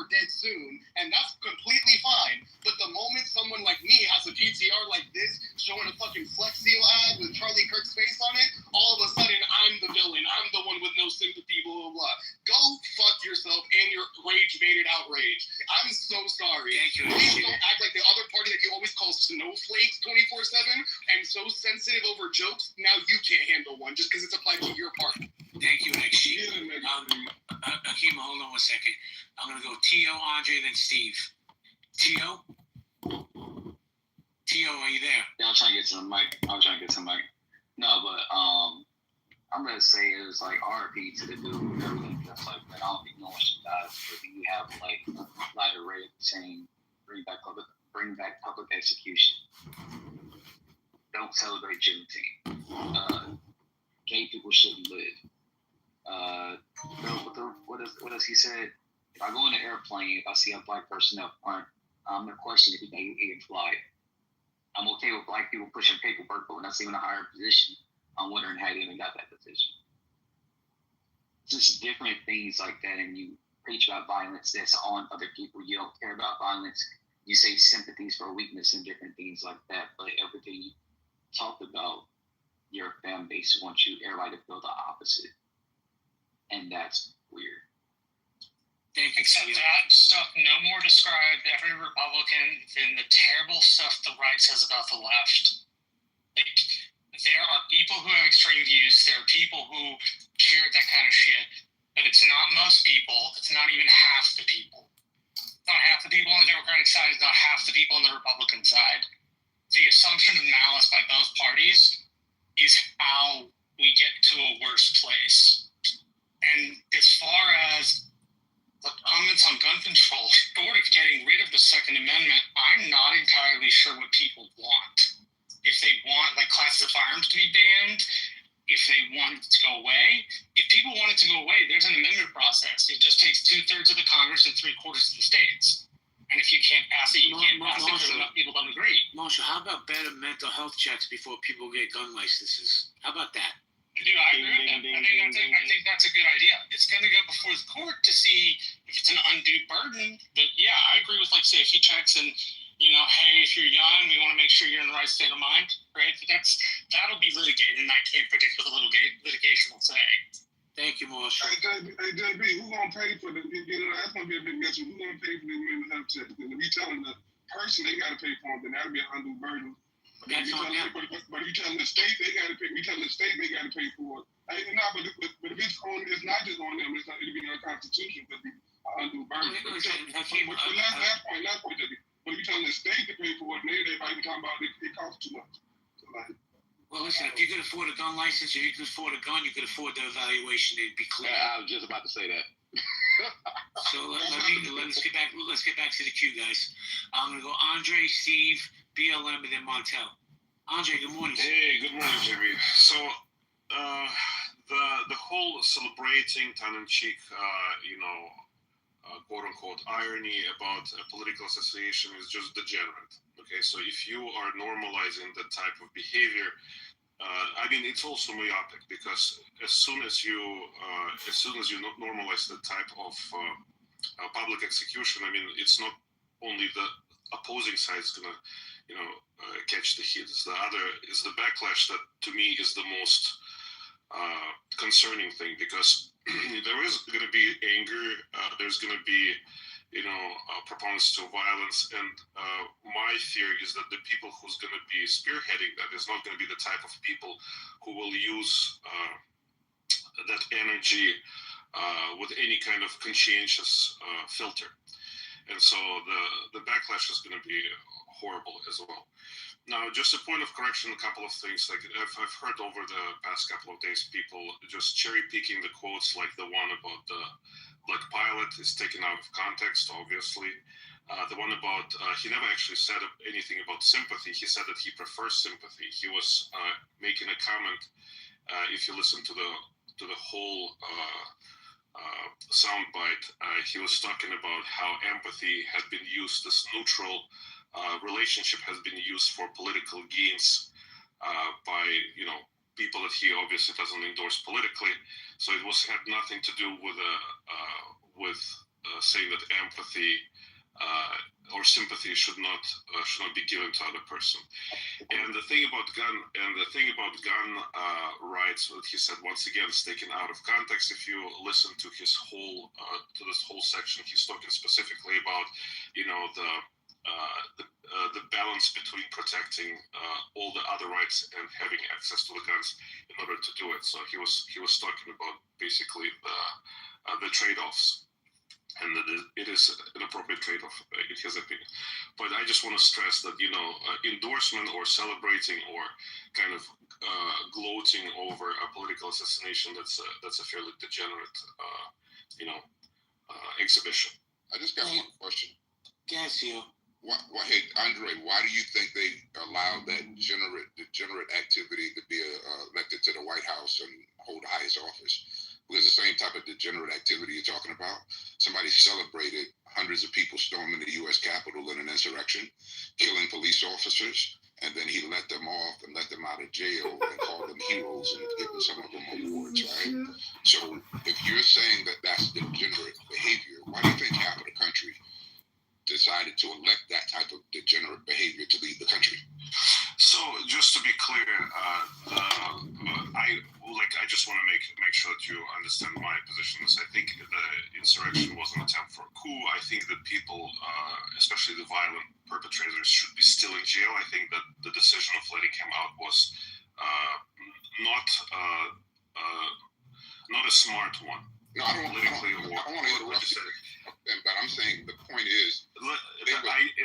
or dead soon, and that's completely fine. But the moment someone like me has a PTR like this, showing a fucking Flex Seal ad with Charlie Kirk's face on it, all of a sudden I'm the villain. I'm the one with no sympathy, blah, blah, blah. Go fuck yourself and your rage-baited outrage. I'm so sorry. Thank you. Please don't act like the other party that you always call snowflakes 24/7 and so sensitive over jokes. Now you can't handle one just because it's applied to your party. Thank you, X-Sheet. Akima, hold on 1 second. I'm going to go Tio, Andre, then Steve. Tio? Tio, are you there? Yeah, I'm trying to get to the mic. No, but I'm going to say it was like RP to the dude. That's like, man, I don't think no one should die. But you have like a lighter rate saying bring back public execution. Don't celebrate Juneteenth. Gay people shouldn't live. What else he said? If I go in an airplane, if I see a black person up front, I'm gonna question if he can fly. I'm okay with black people pushing paperwork, but when I see him in a higher position, I'm wondering how he even got that position. Just different things like that, and you preach about violence that's on other people. You don't care about violence. You say sympathies for weakness and different things like that, but everything you talk about, your fan base wants everybody to feel the opposite. And that's weird. Thank you. Except that stuff no more described every Republican than the terrible stuff the right says about the left. Like, there are people who have extreme views. There are people who cheer that kind of shit. But it's not most people. It's not even half the people. It's not half the people on the Democratic side. It's not half the people on the Republican side. The assumption of malice by both parties is how we get to a worse place. And as far as the comments on gun control, short of getting rid of the Second Amendment, I'm not entirely sure what people want. If they want, like, classes of firearms to be banned, if they want it to go away. If people want it to go away, there's an amendment process. It just takes 2/3 of the Congress and 3/4 of the states. And if you can't pass it, you can't pass it because enough people don't agree. Marshall, how about better mental health checks before people get gun licenses? How about that? Dude, I agree with that. I think that's a good idea. It's going to go before the court to see if it's an undue burden. But yeah, I agree with like safety checks and, hey, if you're young, we want to make sure you're in the right state of mind, right? But that'll be litigated, and I can't predict what the litigation will say. Thank you, Marshall. Hey, JB, who's going to pay for the, that's going to be a big message. Who's going to pay for the mental health check? Because if you're telling the person they got to pay for them, then that'll be an undue burden. But if you're telling the state they got to pay, got to pay for it. But if it's not just on them, it's not, it'll be in our Constitution because it's an undue burden. Last point, JB. But if you're telling the state to pay for it, they might be talking about it costs too much. So well, listen, if you could afford a gun license or you could afford a gun, you could afford the evaluation. It'd be clear. I was just about to say that. So let's get back to the queue, guys. I'm gonna go Andre, Steve, BLM, and then Montel. Andre, good morning. Hey, good morning, Jerry. So, the whole celebrating tongue-in-cheek, quote unquote irony about a political association is just degenerate. Okay, so if you are normalizing that type of behavior, it's also myopic because as soon as you normalize that type of public execution, it's not only the opposing side is gonna, catch the heat. It's the backlash that to me is the most concerning thing because there is going to be anger. There's going to be, proponents to violence, and my theory is that the people who's going to be spearheading that is not going to be the type of people who will use that energy with any kind of conscientious filter, and so the backlash is going to be horrible as well. Now, just a point of correction, a couple of things. Like I've heard over the past couple of days, people just cherry picking the quotes, like the one about the black pilot is taken out of context, obviously. The one about, he never actually said anything about sympathy. He said that he prefers sympathy. He was making a comment, if you listen to the whole soundbite, he was talking about how empathy has been used as neutral. Relationship has been used for political gains by people that he obviously doesn't endorse politically. So it had nothing to do with saying that empathy or sympathy should not be given to other person. And the thing about gun rights, what he said, once again, is taken out of context. If you listen to his whole to this whole section, he's talking specifically about, you know, the balance between protecting all the other rights and having access to the guns in order to do it. So he was talking about basically the trade-offs, and that it is an appropriate trade-off in his opinion. But I just want to stress that, you know, endorsement or celebrating or kind of gloating over a political assassination, that's a fairly degenerate exhibition. I just got one question. Gassio. Hey, Andre, why do you think they allowed that degenerate activity to be elected to the White House and hold the highest office? Because the same type of degenerate activity you're talking about, somebody celebrated hundreds of people storming the U.S. Capitol in an insurrection, killing police officers, and then he let them off and let them out of jail and called them heroes and given some of them awards, right? So if you're saying that that's degenerate behavior, why do you think half of the country decided to elect that type of degenerate behavior to lead the country? So just to be clear, I just want to make sure that you understand my position. I think the insurrection was an attempt for a coup. I think that people, especially the violent perpetrators, should be still in jail. I think that the decision of letting him out was not a smart one. No, I don't want to interrupt you, but I'm saying the point is,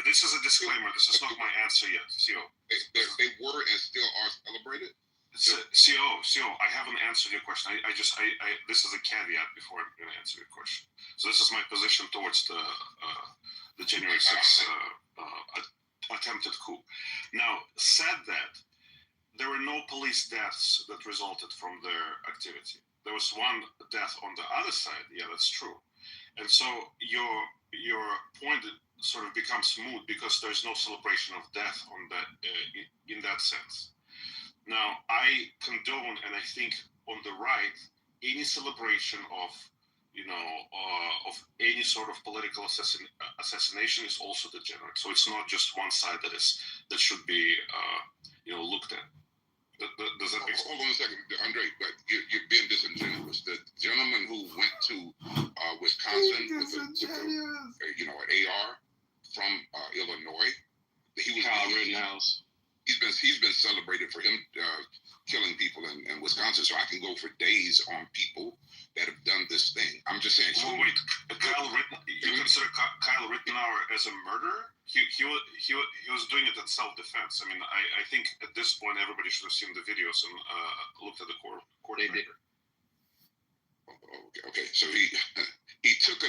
this is a disclaimer. This is not my answer yet, CO. They were and still are celebrated. CO, I haven't answered your question. I this is a caveat before I'm going to answer your question. So this is my position towards the January 6th attempted coup. Now, said that, there were no police deaths that resulted from their activity. There was one death on the other side. Yeah, that's true. And so your point sort of becomes moot because there's no celebration of death on that in that sense. Now, I condone, and I think on the right, any celebration of any sort of political assassination is also degenerate. So it's not just one side that should be looked at. Does that make sense? Hold on a second, Andre, but you're being disingenuous. The gentleman who went to Wisconsin with an AR from Illinois, he was Kyle Rittenhouse. He's been celebrated for him killing people in Wisconsin. So I can go for days on people that have done this thing. I'm just saying. So wait, you consider Kyle Rittenhour as a murderer? He was doing it in self-defense. I mean, I think at this point everybody should have seen the videos and looked at the court record. Okay. So he took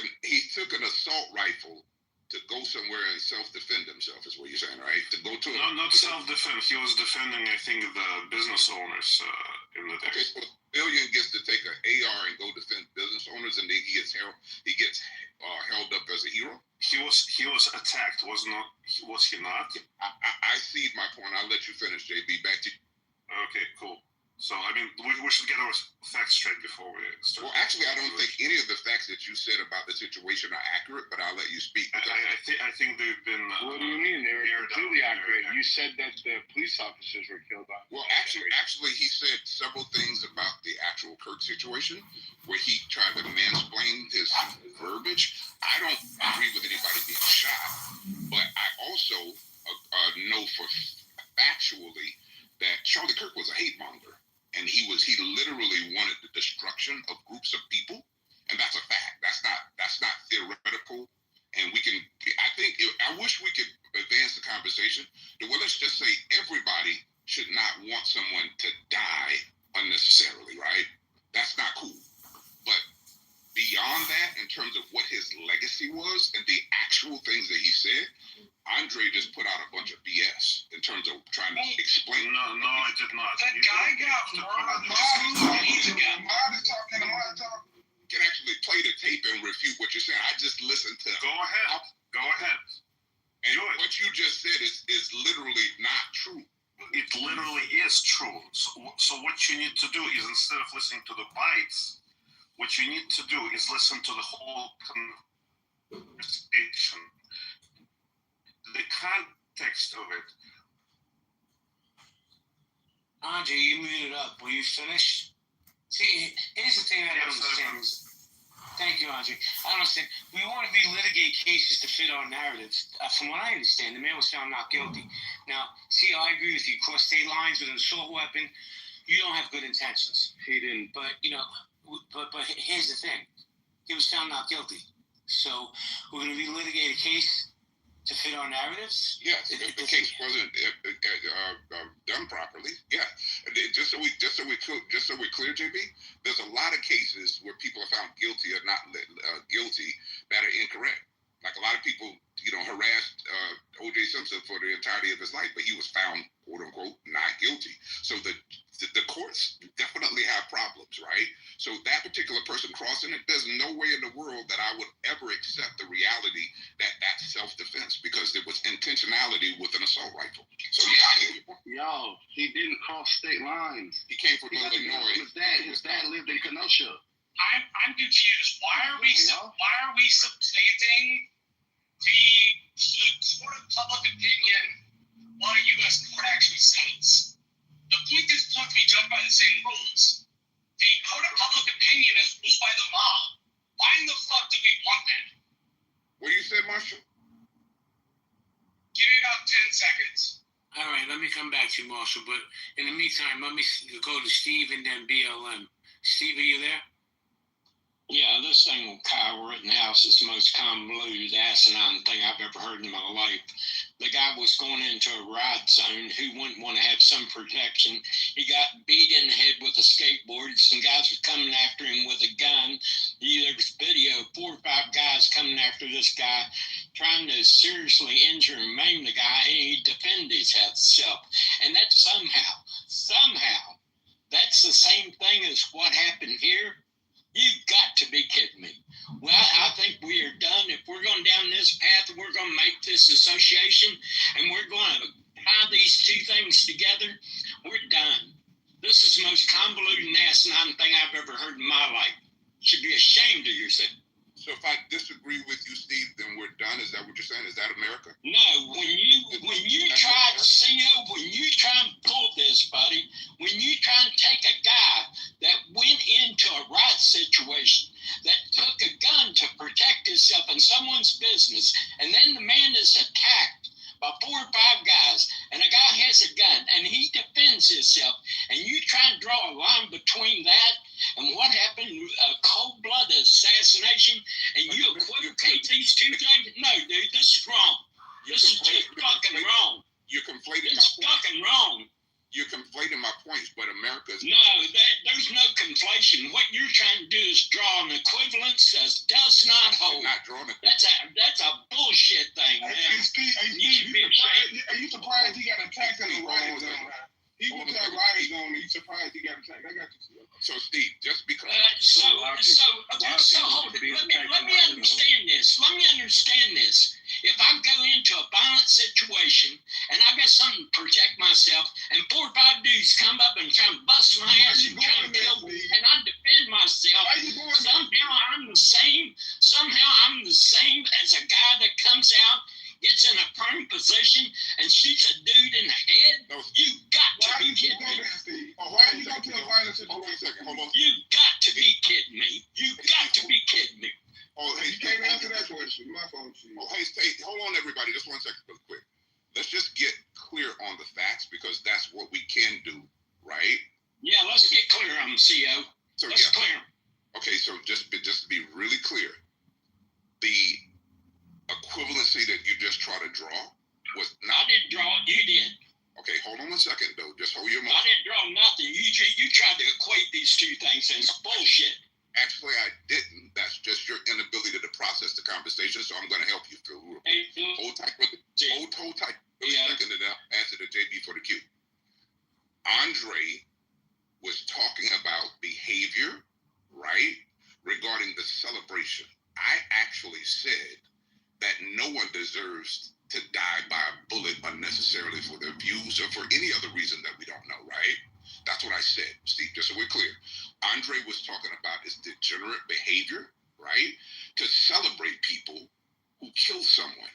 an assault rifle to go somewhere and self-defend himself, is what you're saying, right? To go to not self-defense. He was defending, I think, the business owners in the day. Okay, so a civilian gets to take an AR and go defend business owners, and then he gets held up as a hero. He was attacked, was he not? I see my point. I'll let you finish, JB. Back to you. Okay, cool. So, I mean, we should get our facts straight before we start. Well, actually, I don't think any of the facts that you said about the situation are accurate, but I'll let you speak. I think they've been... What do you mean? They were completely accurate. You said that the police officers were killed on. Well, actually, he said several things about the actual Kirk situation, where he tried to mansplain his verbiage. I don't agree with anybody being shot, but I also know for factually that Charlie Kirk was a hate monger. And he literally wanted the destruction of groups of people, and that's a fact. That's not theoretical. And I wish we could advance the conversation to where let's just say everybody should not want someone to die unnecessarily, right? That's not cool. But beyond that, in terms of what his legacy was and the actual things that he said, Andre just put out a bunch of BS in terms of trying to explain. No, I did not. That guy got murdered. Can actually play the tape and refute what you're saying. I just listened to. Go ahead. And what you just said is literally not true. It literally is true. So what you need to do is, instead of listening to the bites, what you need to do is listen to the whole context of it. Andre, you muted up. Will you finish? See, here's the thing I don't understand. Thank you, Andre. I don't understand. We want to relitigate cases to fit our narratives. From what I understand, the man was found not guilty. Now, see, I agree with you. Cross state lines with an assault weapon, you don't have good intentions. He didn't. But, but here's the thing. He was found not guilty. So we're going to relitigate a case to fit our narratives? Yes, if the case wasn't done properly, yeah. Just so we're clear, JB, there's a lot of cases where people are found guilty or not guilty that are incorrect. Like a lot of people, harassed O.J. Simpson for the entirety of his life, but he was found, quote unquote, not guilty. So the courts definitely have problems, right? So that particular person crossing it, there's no way in the world that I would ever accept the reality that that's self-defense, because there was intentionality with an assault rifle. So Y'all, he didn't cross state lines. He came from Illinois. His dad lived in Kenosha. I'm confused. Why are we substanting the sort of public opinion what a U.S. court actually says? The point is supposed to be judged by the same rules. The code of public opinion is ruled by the mob. Why in the fuck do we want that? What do you say, Marshall? Give me about 10 seconds. All right, let me come back to you, Marshall. But in the meantime, let me go to Steve and then BLM. Steve, are you there? Yeah, this thing with Kyle Rittenhouse is the most convoluted, asinine thing I've ever heard in my life. The guy was going into a ride zone. Who wouldn't want to have some protection? He got beat in the head with a skateboard. Some guys were coming after him with a gun. There was video of 4 or 5 guys coming after this guy, trying to seriously injure and maim the guy, and he defended himself. And that somehow, that's the same thing as what happened here. You've got to be kidding me. Well, I think we are done. If we're going down this path, we're going to make this association, and we're going to tie these two things together. We're done. This is the most convoluted and asinine thing I've ever heard in my life. You should be ashamed of yourself. So if I disagree with you, Steve, then we're done? Is that what you're saying? Is that America? No, when you try and pull this, buddy, when you try and take a guy that went into a riot situation, that took a gun to protect himself in someone's business, and then the man is attacked by 4 or 5 guys, and a guy has a gun, and he defends himself, and you try and draw a line between that and what happened, a cold-blooded assassination, and you equivocate these two things? No, dude, this is wrong. This is just fucking wrong. You're conflating It's my points. fucking wrong. You're conflating my points, but America's... No, there's no conflation. What you're trying to do is draw an equivalence that does not hold. not drawing a... That's a bullshit thing, man. Hey, Steve, are you surprised he got attacked in the riot zone? He went to that riot zone and you surprised he got attacked. I got you. So, Steve, just because... So hold it. Let me understand this. Let me understand this. If I go into a violent situation and I got something to protect myself, and 4 or 5 dudes come up and try and bust my ass and try and kill me, and I defend myself, somehow I'm the same as a guy that comes out, gets in a prone position, and shoots a dude in the head. You got to be kidding me. Why are you going to a violent situation? Hold on. You got to be kidding me. You got to be kidding me. Oh, hey, You can't answer that question. My phone. Oh, hey, hold on, everybody. Just 1 second, real quick. Let's just get clear on the facts, because that's what we can do, right? Yeah, let's get clear on the CO. So, Let's clear 'em. Okay, so just to be really clear, the equivalency that you just tried to draw was I not... didn't draw it. You did. Okay, hold on 1 second, though. Just hold your I mouth. didn't draw nothing. You tried to equate these two things, and it's bullshit. Actually, I didn't. That's just your inability to process the conversation, so I'm going to help you through. Hold tight for hold tight for a second, and I'll answer to JB for the Q. Andre was talking about behavior, right, regarding the celebration. I actually said that no one deserves to die by a bullet unnecessarily for their views or for any other reason that we don't know, right? That's what I said, Steve, just so we're clear. Andre was talking about his degenerate behavior, right, to celebrate people who kill someone.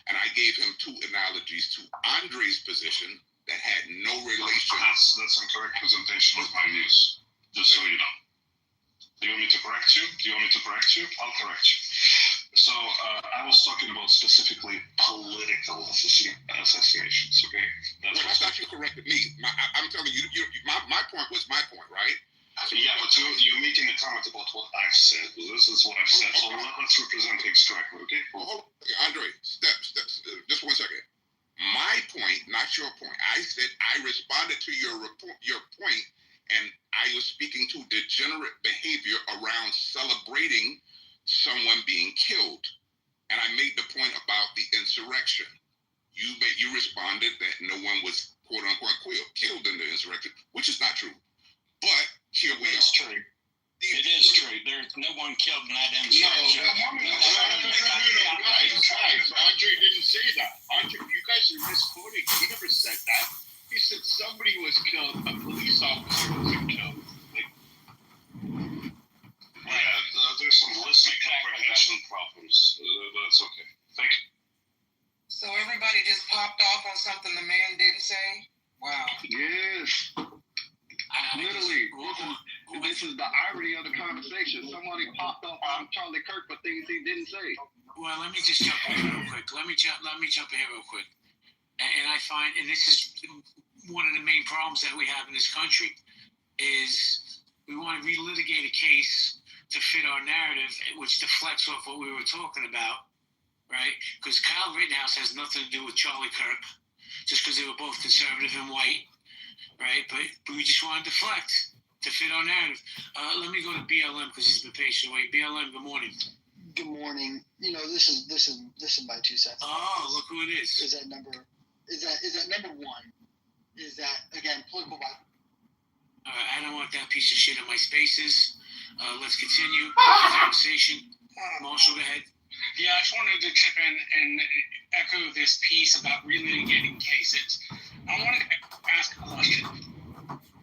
And I gave him two analogies to Andre's position that had no relation. That's incorrect presentation of my views, just so you know. Do you want me to correct you? I'll correct you. So I was talking about specifically political assassinations, okay? Well, I thought you corrected me. I'm telling you, my point was my point, right? Yeah, but you're making a comment about what I've said. This is what I've said, so let's represent things correctly, okay? Well, hold on. Andre, step, just 1 second. My point, not your point. I said I responded to your point, and I was speaking to degenerate behavior around celebrating someone being killed. And I made the point about the insurrection. You responded that no one was quote unquote killed in the insurrection, which is not true. But here we are. It's true. It is true. There's no one killed in that insurrection. Guys, Andre didn't say that. Andre, you guys are misquoting. He never said that. He said somebody was killed. A police officer was killed. There's some listening comprehension problems. That's okay. Thank you. So everybody just popped off on something the man didn't say? Wow. Yes. Literally, this is the irony of the conversation. Somebody popped off on Charlie Kirk for things he didn't say. Well, let me just jump in real quick. Let me jump in here real quick. And I find, and this is one of the main problems that we have in this country, is we want to relitigate a case to fit our narrative, which deflects off what we were talking about, right? Because Kyle Rittenhouse has nothing to do with Charlie Kirk, just because they were both conservative and white, right? But we just want to deflect to fit our narrative. Let me go to BLM because he's been patient away. BLM, good morning. Good morning. You know, this is my 2 cents. Oh, look who it is. Is that number one? Is that again political violence? I don't want that piece of shit in my spaces. Let's continue the conversation. Marshall, go ahead. Yeah, I just wanted to chip in and echo this piece about relitigating cases. I wanted to ask a question.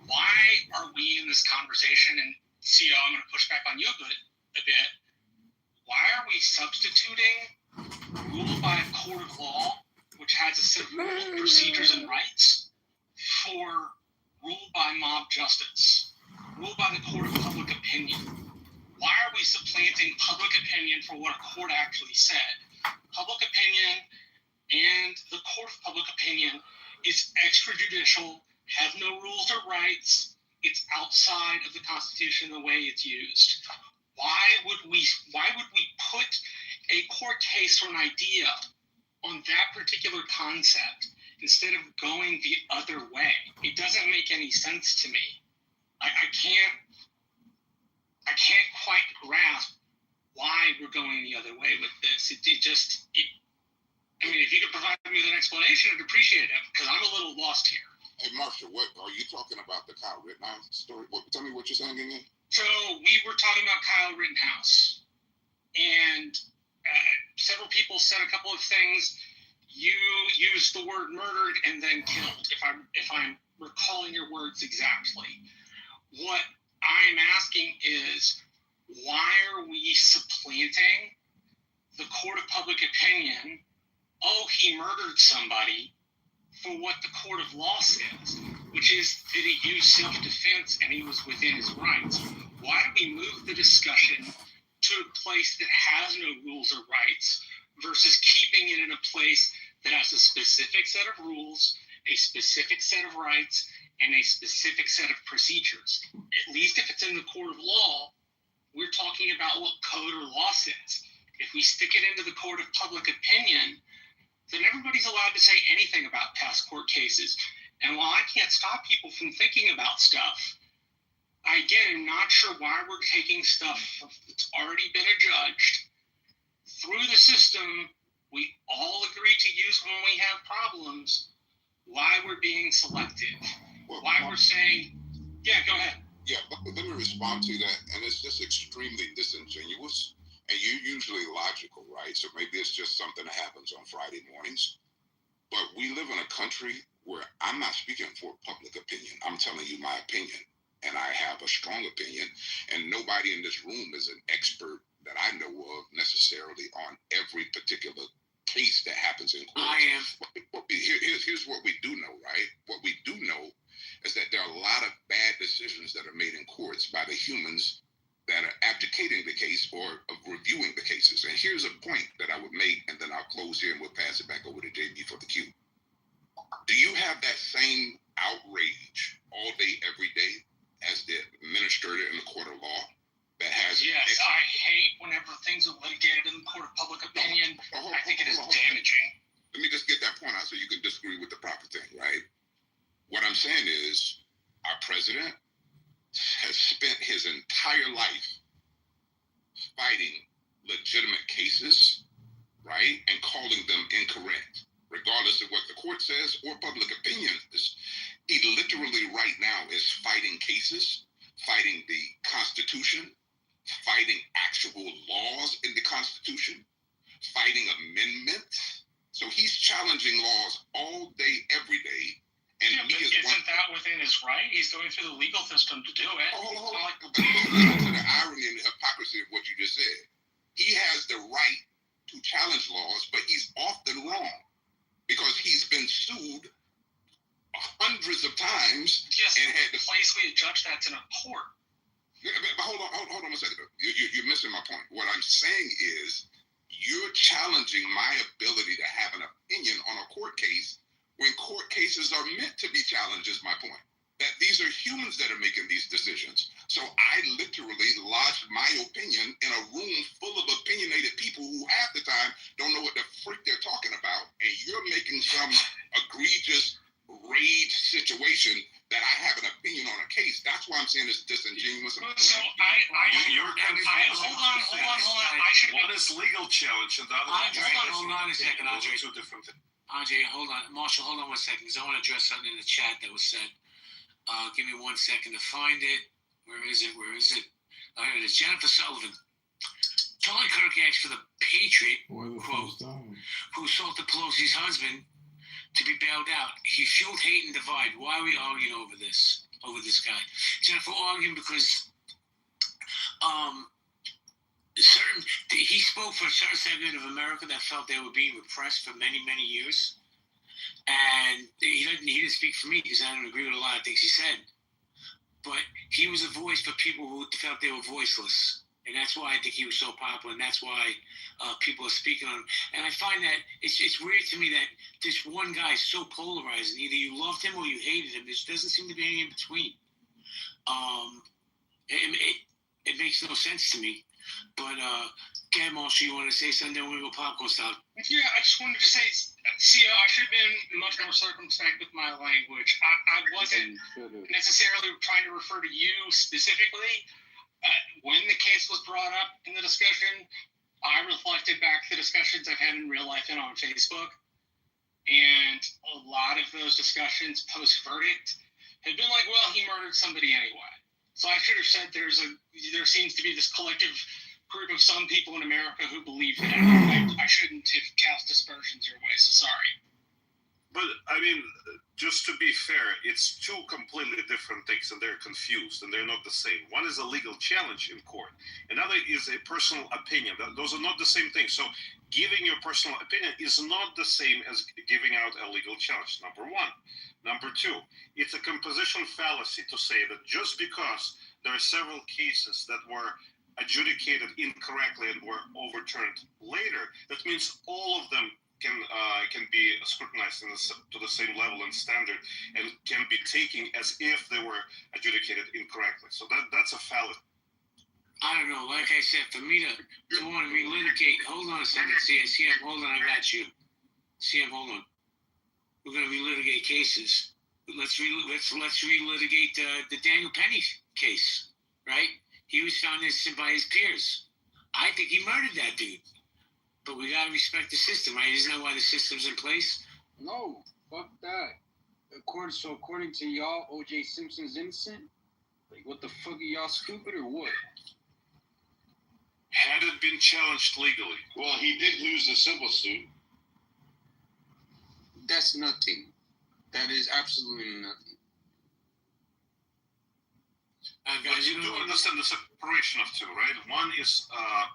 Why are we in this conversation? And CEO, I'm going to push back on you a bit. Why are we substituting rule by a court of law, which has a set of rules, procedures, and rights, for rule by mob justice, rule by the court of public opinion? Why are we supplanting public opinion for what a court actually said? Public opinion and the court of public opinion is extrajudicial, has no rules or rights. It's outside of the Constitution the way it's used. Why would we put a court case or an idea on that particular concept instead of going the other way? It doesn't make any sense to me. I can't quite grasp why we're going the other way with this. I mean, if you could provide me with an explanation, I'd appreciate it, because I'm a little lost here. Hey, Marshall, what are you talking about? The Kyle Rittenhouse story? Tell me what you're saying again. So we were talking about Kyle Rittenhouse, and several people said a couple of things. You used the word murdered and then killed, if I'm recalling your words exactly. What I'm asking is, why are we supplanting the court of public opinion? Oh, he murdered somebody, for what the court of law says, which is that he used self-defense and he was within his rights. Why do we move the discussion to a place that has no rules or rights versus keeping it in a place that has a specific set of rules, a specific set of rights, and a specific set of procedures? At least if it's in the court of law, we're talking about what code or law says. If we stick it into the court of public opinion, then everybody's allowed to say anything about past court cases. And while I can't stop people from thinking about stuff, I, again, am not sure why we're taking stuff that's already been adjudged through the system we all agree to use when we have problems, why we're being selective, why we're saying, yeah, go ahead. Yeah, let me respond to that. And it's just extremely disingenuous. And you're usually logical, right? So maybe it's just something that happens on Friday mornings. But we live in a country where I'm not speaking for public opinion. I'm telling you my opinion. And I have a strong opinion. And nobody in this room is an expert that I know of necessarily on every particular case that happens in court. I am. Here's what we do know, right? What we do know is that there are a lot of bad decisions that are made in courts by the humans that are adjudicating the case or reviewing the cases. And here's a point that I would make, and then I'll close here and we'll pass it back over to JB for the cue. Do you have that same outrage all day, every day as the administrator in the court of law that has? Yes, I hate whenever things are litigated in the court of public opinion. I think it is damaging. Let me just get that point out so you can disagree with the proper thing, right? What I'm saying is our president has spent his entire life fighting legitimate cases, right, and calling them incorrect, regardless of what the court says or public opinion is. He literally right now is fighting cases, fighting the Constitution, fighting actual laws in the Constitution, fighting amendments. So he's challenging laws all day, every day. And yeah, but isn't that within his right? He's going through the legal system to do it. Hold on. To the irony and the hypocrisy of what you just said. He has the right to challenge laws, but he's often wrong because he's been sued hundreds of times. Yes, and had the place where you judge that's in a court. But hold on a second. You're missing my point. What I'm saying is you're challenging my ability to have an opinion on a court case when court cases are meant to be challenged, is my point. That these are humans that are making these decisions. So I literally lodged my opinion in a room full of opinionated people who half the time don't know what the freak they're talking about, and you're making some egregious rage situation that I have an opinion on a case. That's why I'm saying it's disingenuous. So hold on. One is legal challenge and the other Hold on a second, Andre. Two different things. Andre, hold on. Marshall, hold on 1 second, because I want to address something in the chat that was said. Give me 1 second to find it. Where is it? Here it is. Jennifer Sullivan. Charlie Kirk asked for the Patriot, quote, who sold to Pelosi's husband, to be bailed out. He fueled hate and divide. Why are we arguing over this guy? Jennifer arguing because he spoke for a certain segment of America that felt they were being repressed for many, many years. And he didn't speak for me because I don't agree with a lot of things he said. But he was a voice for people who felt they were voiceless. And that's why I think he was so popular, and that's why people are speaking on him. And I find that it's weird to me that this one guy is so polarizing. Either you loved him or you hated him. There doesn't seem to be any in between. It makes no sense to me. But, Gab, Marshall, you want to say something? Then we'll go popcorn style. Yeah, I just wanted to say, see, I should have been much more circumspect with my language. I wasn't necessarily trying to refer to you specifically. When the case was brought up in the discussion, I reflected back the discussions I've had in real life and on Facebook. And a lot of those discussions post-verdict had been like, well, he murdered somebody anyway. So I should have said there seems to be this collective group of some people in America who believe that. I shouldn't have cast aspersions your way, so sorry. But, I mean, just to be fair, it's two completely different things, and they're confused, and they're not the same. One is a legal challenge in court. Another is a personal opinion. Those are not the same thing. So giving your personal opinion is not the same as giving out a legal challenge, number one. Number two, it's a composition fallacy to say that just because there are several cases that were adjudicated incorrectly and were overturned later, that means all of them can be scrutinized to the same level and standard and can be taken as if they were adjudicated incorrectly. So that's a fallacy. I don't know. Like I said, for me to want to relitigate, hold on a second. CM, hold on. I got you. CM, hold on. We're going to relitigate cases. Let's relitigate the Daniel Penny case, right? He was found innocent by his peers. I think he murdered that dude. But we gotta respect the system, right? Isn't that why the system's in place? No, fuck that. According to y'all, O.J. Simpson's innocent? Like, what the fuck, are y'all stupid or what? Had it been challenged legally. Well, he did lose the civil suit. That's nothing. That is absolutely nothing. Guys, you do understand the separation of two, right? One is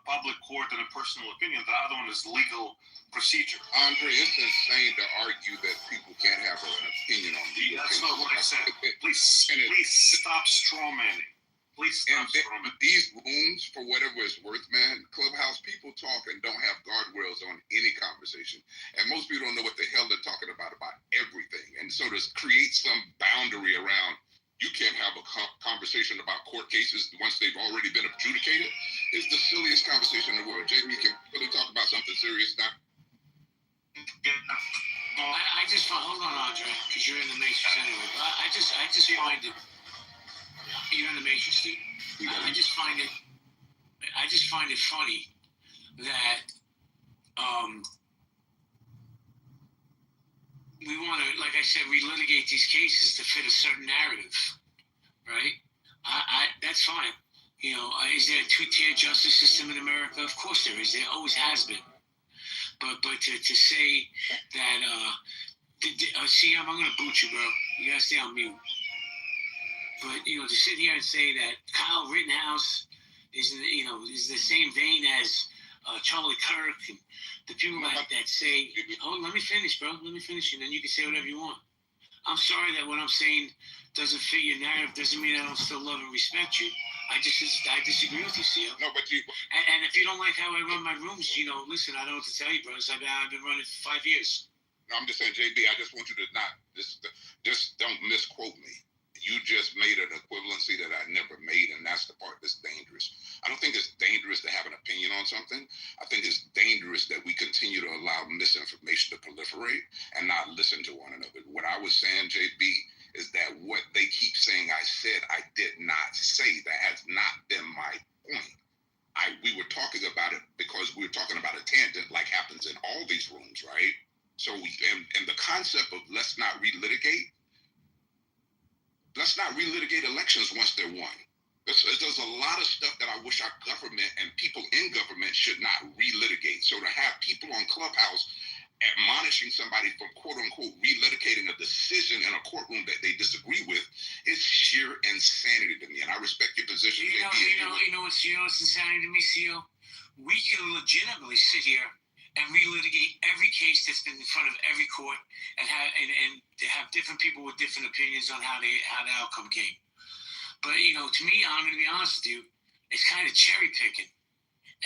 public court and a personal opinion. The other one is legal procedure. Andre, it's insane to argue that people can't have an opinion on legal That's cases. not what I said. Please stop strawmanning. Please stop strawmanning. These rooms, for whatever it's worth, man, Clubhouse people talk and don't have guardrails on any conversation. And most people don't know what the hell they're talking about everything. And so to create some boundary around, you can't have a conversation about court cases once they've already been adjudicated, is the silliest conversation in the world. JB, can really talk about something serious now? I just hold on, Andre, because you're in the matrix anyway. But I just find it. You're in the matrix, Steve. I just find it funny that we want to, like I said, relitigate these cases to fit a certain narrative, right? That's fine. You know, is there a two-tier justice system in America? Of course there is. There always has been. But to say that, CM, I'm going to boot you, bro. You got to stay on mute. But, you know, to sit here and say that Kyle Rittenhouse is the same vein as Charlie Kirk and the people that say, oh, let me finish, bro. Let me finish, and then you can say whatever you want. I'm sorry that what I'm saying doesn't fit your narrative. Doesn't mean I don't still love and respect you. I disagree with you, CL. No, but you... And if you don't like how I run my rooms, you know, listen, I don't know what to tell you, bro. I've been running for 5 years. No, I'm just saying, JB, I just want you to not... Just don't misquote me. You just made an equivalency that I never made, and that's the part that's dangerous. I don't think it's dangerous to have an opinion on something. I think it's dangerous that we continue to allow misinformation to proliferate and not listen to one another. What I was saying, JB, is that what they keep saying I said, I did not say. That has not been my point. We were talking about it because we were talking about a tangent like happens in all these rooms, right? So, and the concept of let's not relitigate elections once they're won. There's a lot of stuff that I wish our government and people in government should not relitigate. So to have people on Clubhouse admonishing somebody for quote-unquote relitigating a decision in a courtroom that they disagree with is sheer insanity to me. And I respect your position. You know what's insanity to me, CO? We can legitimately sit here and relitigate every case that's been in front of every court and have different people with different opinions on how the outcome came. But, you know, to me, I'm going to be honest with you, it's kind of cherry picking.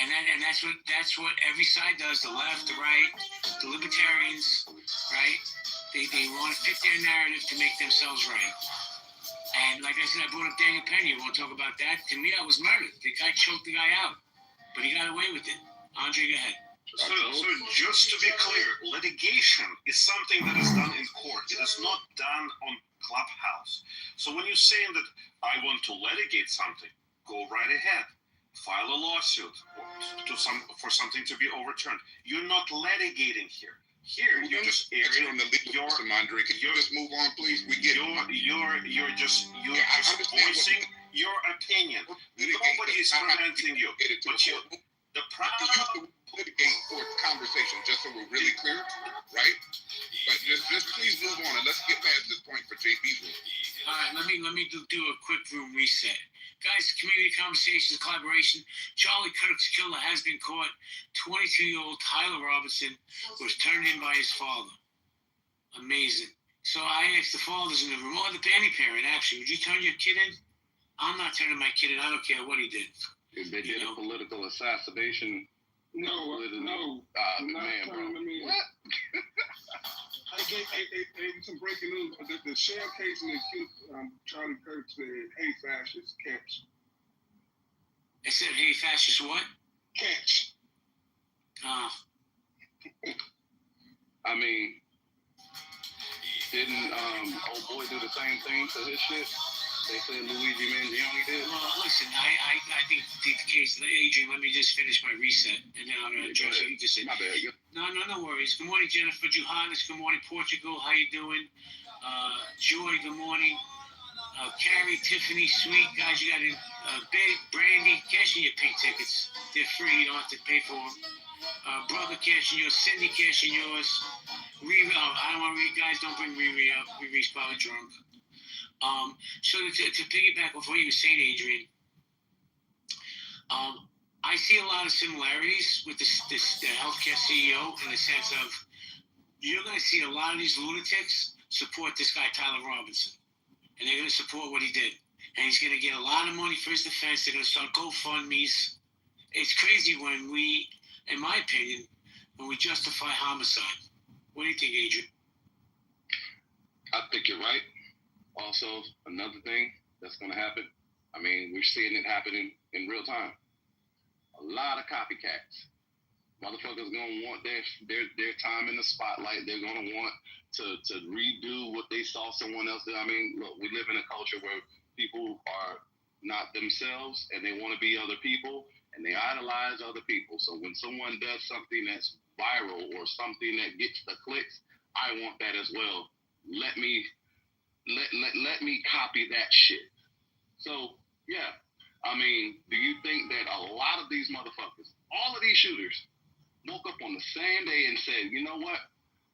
And that's what every side does, the left, the right, the libertarians, right? They want to fit their narrative to make themselves right. And like I said, I brought up Daniel Penny. You want to talk about that? To me, that was murder. The guy choked the guy out. But he got away with it. Andre, go ahead. So just to be clear, litigation is something that is done in court. It is not done on Clubhouse. So when you're saying that I want to litigate something, go right ahead. File a lawsuit for something to be overturned. You're not litigating here. Here, you're just airing your. Andre, can you just move on, please? We get you're just voicing your opinion. Nobody is preventing you. But the problem. Litigate for conversation, just so we're really clear, right? But just please move on and let's get past this point for JB's room. All right, let me do a quick room reset. Guys, community conversations, collaboration. Charlie Kirk's killer has been caught. 22-year-old Tyler Robinson was turned in by his father. Amazing. So I asked the fathers in the room, or any parent, actually, would you turn your kid in? I'm not turning my kid in. I don't care what he did. If they did a political assassination. No. Man, bro. What? Some breaking news. The shell case in the accused Charlie Kirk said, "Hey, fascist, catch." It said, "Hey, fascist, what?" Catch. I mean, didn't old boy do the same thing to his shit? They said Luigi Mangione did. Well, listen, I think the case. Adrian, let me just finish my reset, and then I'm going to address what you just said. My bad. No worries. Good morning, Jennifer Johannes. Good morning, Portugal. How you doing? Joy. Good morning. Carrie, Tiffany, Sweet guys. You got it. Big Brandy, cashing your pink tickets. They're free. You don't have to pay for them. Brother, cashing yours. Cindy, cashing yours. Riri. I don't want Riri. Guys, don't bring Riri up. Riri's probably drunk. So to piggyback off what you were saying, Adrian, I see a lot of similarities with the healthcare CEO in the sense of you're going to see a lot of these lunatics support this guy, Tyler Robinson. And they're going to support what he did. And he's going to get a lot of money for his defense. They're going to start GoFundMes. It's crazy when we, in my opinion, when we justify homicide. What do you think, Adrian? I think you're right. Also, another thing that's going to happen, I mean, we're seeing it happening in real time. A lot of copycats. Motherfuckers gonna want their time in the spotlight. They're gonna want to redo what they saw someone else do. I mean, look, we live in a culture where people are not themselves and they want to be other people and they idolize other people. So when someone does something that's viral or something that gets the clicks, I want that as well. Let me copy that shit. So yeah, I mean, do you think that a lot of these motherfuckers, all of these shooters, woke up on the same day and said, you know what?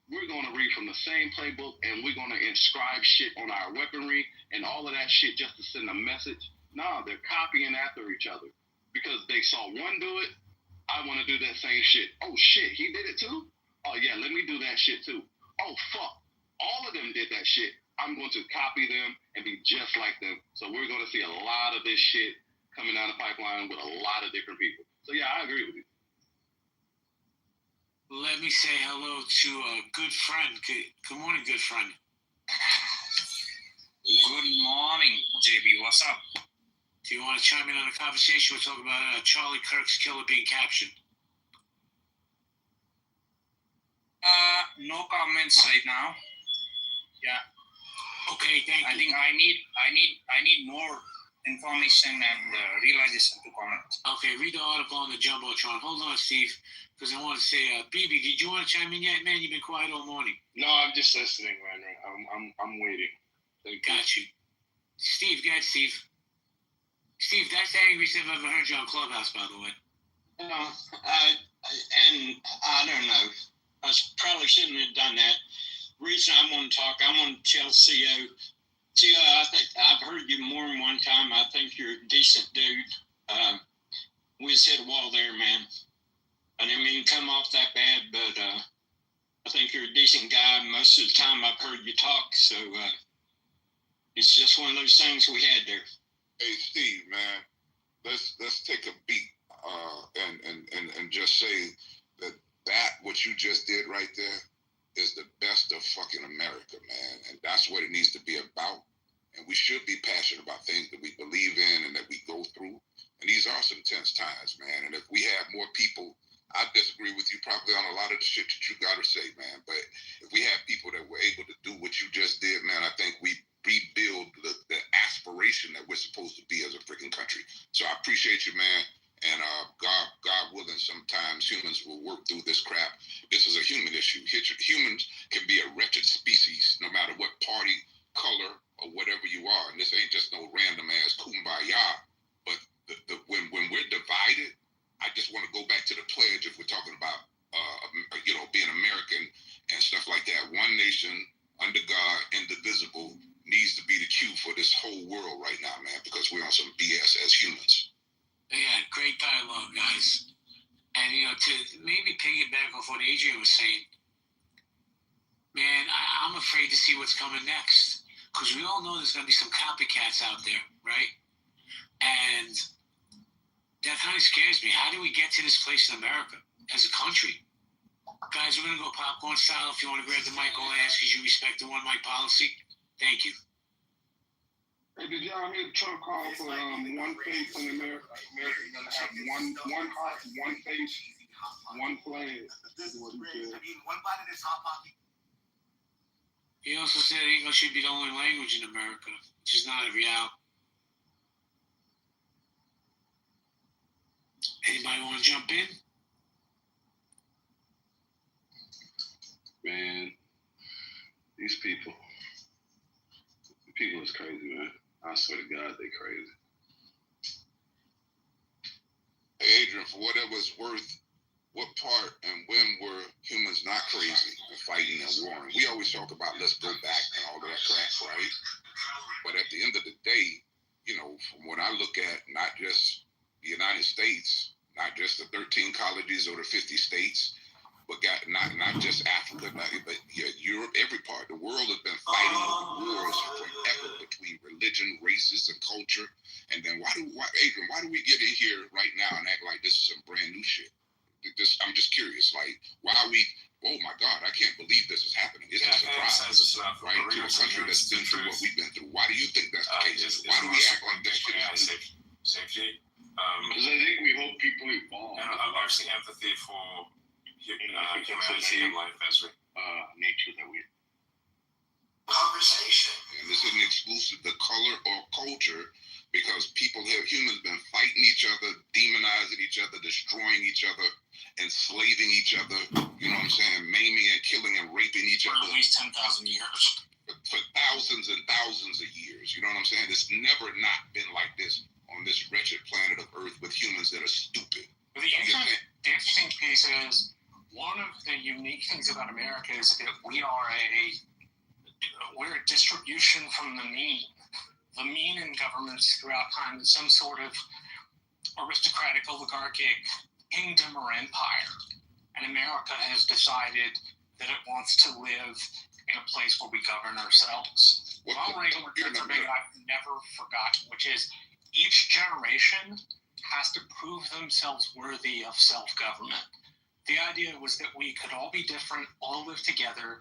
We're going to read from the same playbook and we're going to inscribe shit on our weaponry and all of that shit just to send a message? No, they're copying after each other because they saw one do it. I want to do that same shit. Oh, shit, he did it too? Oh, yeah, let me do that shit too. Oh, fuck, all of them did that shit. I'm going to copy them and be just like them. So we're going to see a lot of this shit coming down the pipeline with a lot of different people. So, yeah, I agree with you. Let me say hello to a good friend. Good morning, good friend. Good morning, JB. What's up? Do you want to chime in on the conversation? We're talking about Charlie Kirk's killer being captured. No comments right now. Yeah. Okay, thank you. I think I need more information and realization to comment. Okay, read the article on the Jumbotron. Hold on, Steve, because I want to say, BB, did you want to chime in yet, man? You've been quiet all morning. No, I'm just listening, man. I'm waiting. Got you. Steve, go ahead, Steve. Steve, that's the angriest I've ever heard you on Clubhouse, by the way. And I don't know. I probably shouldn't have done that. Reason I want to talk, I want to tell CO. CO, I think I've heard you more than one time. I think you're a decent dude. We just hit a wall there, man. I didn't mean to come off that bad, but I think you're a decent guy. Most of the time I've heard you talk, so it's just one of those things we had there. Hey, Steve, man, let's take a beat and just say that what you just did right there is the best of fucking America, man. And that's what it needs to be about. And we should be passionate about things that we believe in and that we go through. And these are some tense times, man. And if we have more people, I disagree with you probably on a lot of the shit that you got to say, man. But if we have people that were able to do what you just did, man, I think we rebuild the aspiration that we're supposed to be as a freaking country. So I appreciate you, man. And God willing, sometimes humans will work through this crap. This is a human issue. Humans can be a wretched species, no matter what party, color, or whatever you are. And this ain't just no random ass kumbaya. But when we're divided, I just want to go back to the pledge if we're talking about being American and stuff like that. One nation under God, indivisible, needs to be the cue for this whole world right now, man, because we're on some BS as humans. Yeah, great dialogue, guys. And, to maybe piggyback off what Adrian was saying, man, I'm afraid to see what's coming next. Because we all know there's going to be some copycats out there, right? And that kind of scares me. How do we get to this place in America as a country? Guys, we're going to go popcorn style. If you want to grab the mic, all I ask is you respect the one mic policy. Thank you. Hey, did y'all hear Trump call for one face in America? America gonna have one heart, one face, one flag. He also said English should be the only language in America, which is not a reality. Anybody want to jump in? Man, these people is crazy, man. I swear to God, they crazy. Hey, Adrian, for whatever it's worth, what part and when were humans not crazy and fighting and warring? We always talk about let's go back and all of that crap, right? But at the end of the day, from what I look at, not just the United States, not just the 13 colonies or the 50 states, but got not just Africa, but Europe, every part. The world has been fighting wars forever between religion, races, and culture. And then Adrian, why do we get in here right now and act like this is some brand new shit? I'm just curious, like, why are we? Oh my God, I can't believe this is happening. It's a surprise, right? To a country that's been through what we've been through. Why do you think that's the case? Why do we act like this shit is safety? Because I think we hope people evolve. And obviously empathy for humanity and life as we nature that we conversation. And this isn't exclusive to color or culture, because humans been fighting each other, demonizing each other, destroying each other, enslaving each other, you know what I'm saying, maiming and killing and raping each other. For at least 10,000 years. For thousands and thousands of years, you know what I'm saying? It's never not been like this on this wretched planet of Earth with humans that are stupid. But the interesting piece is, one of the unique things about America is that we're a distribution from the mean. The mean in governments throughout time is some sort of aristocratic, oligarchic kingdom or empire. And America has decided that it wants to live in a place where we govern ourselves. Ronald Reagan said something I've never forgotten, which is each generation has to prove themselves worthy of self-government. The idea was that we could all be different, all live together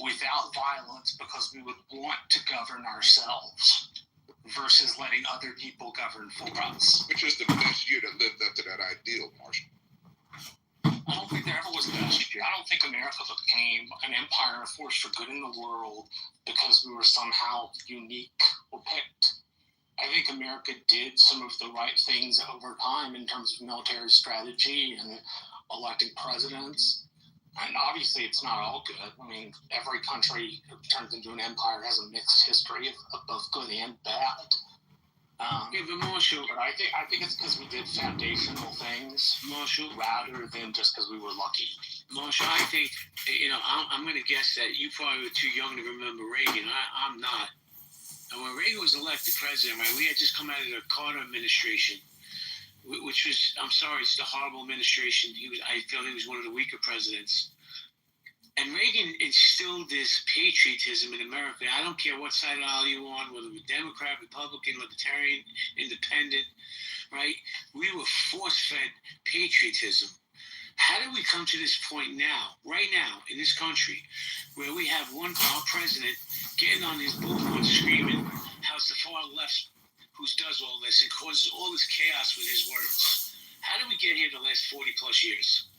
without violence because we would want to govern ourselves versus letting other people govern for us. Which is the best year that lived up to that ideal, Marshall? I don't think there ever was a best year. I don't think America became an empire and a force for good in the world because we were somehow unique or picked. I think America did some of the right things over time in terms of military strategy and electing presidents. And obviously it's not all good. I mean, every country that turns into an empire has a mixed history of both good and bad. But Marshall, but I think it's because we did foundational things, Marshall, rather than just because we were lucky. Marshall, I think, I'm going to guess that you probably were too young to remember Reagan. I'm not. And when Reagan was elected president, right, we had just come out of the Carter administration, which was, I'm sorry, it's the horrible administration. I feel he was one of the weaker presidents. And Reagan instilled this patriotism in America. I don't care what side of the aisle you're on, whether we're Democrat, Republican, Libertarian, Independent, right? We were force-fed patriotism. How did we come to this point now, right now, in this country, where we have our president getting on his bullhorn screaming how it's the far left who does all this and causes all this chaos with his words? How did we get here the last 40-plus years?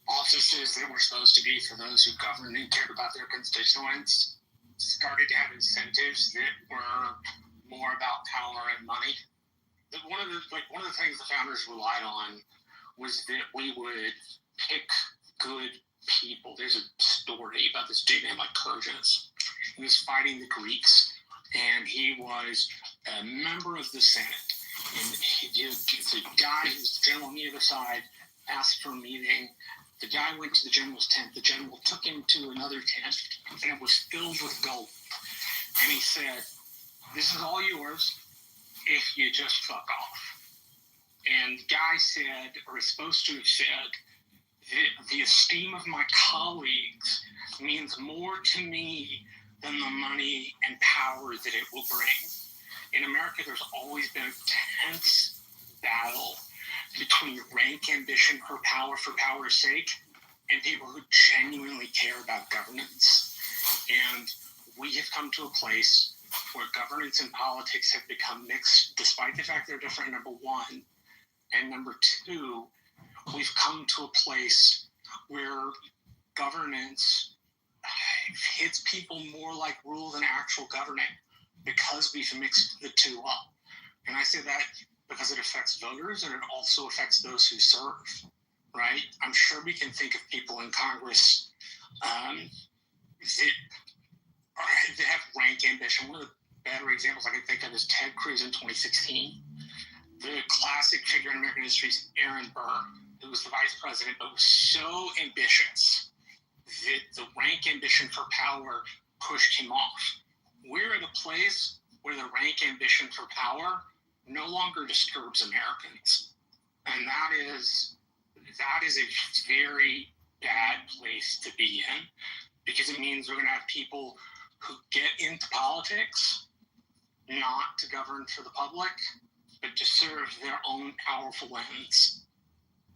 Offices that were supposed to be for those who governed and cared about their constituents started to have incentives that were more about power and money. One of the things the founders relied on was that we would pick good people. There's a story about this dude named Lycurgus. He was fighting the Greeks, and he was a member of the Senate. And the guy who's the general on the other side asked for a meeting. The guy went to the general's tent. The general took him to another tent, and it was filled with gold. And he said, "This is all yours if you just fuck off." And the guy said, or is supposed to have said, that the esteem of my colleagues means more to me than the money and power that it will bring. In America, there's always been a tense battle between rank ambition for power's sake, and people who genuinely care about governance. And we have come to a place where governance and politics have become mixed, despite the fact they're different, number one. And number two, we've come to a place where governance hits people more like rule than actual governing because we've mixed the two up. And I say that because it affects voters and it also affects those who serve, right? I'm sure we can think of people in Congress that have rank ambition. One of the better examples I can think of is Ted Cruz in 2016. The classic figure in American history is Aaron Burr, who was the vice president, but was so ambitious that the rank ambition for power pushed him off. We're at a place where the rank ambition for power no longer disturbs Americans. And that is a very bad place to be in, because it means we're going to have people who get into politics not to govern for the public, but to serve their own powerful ends.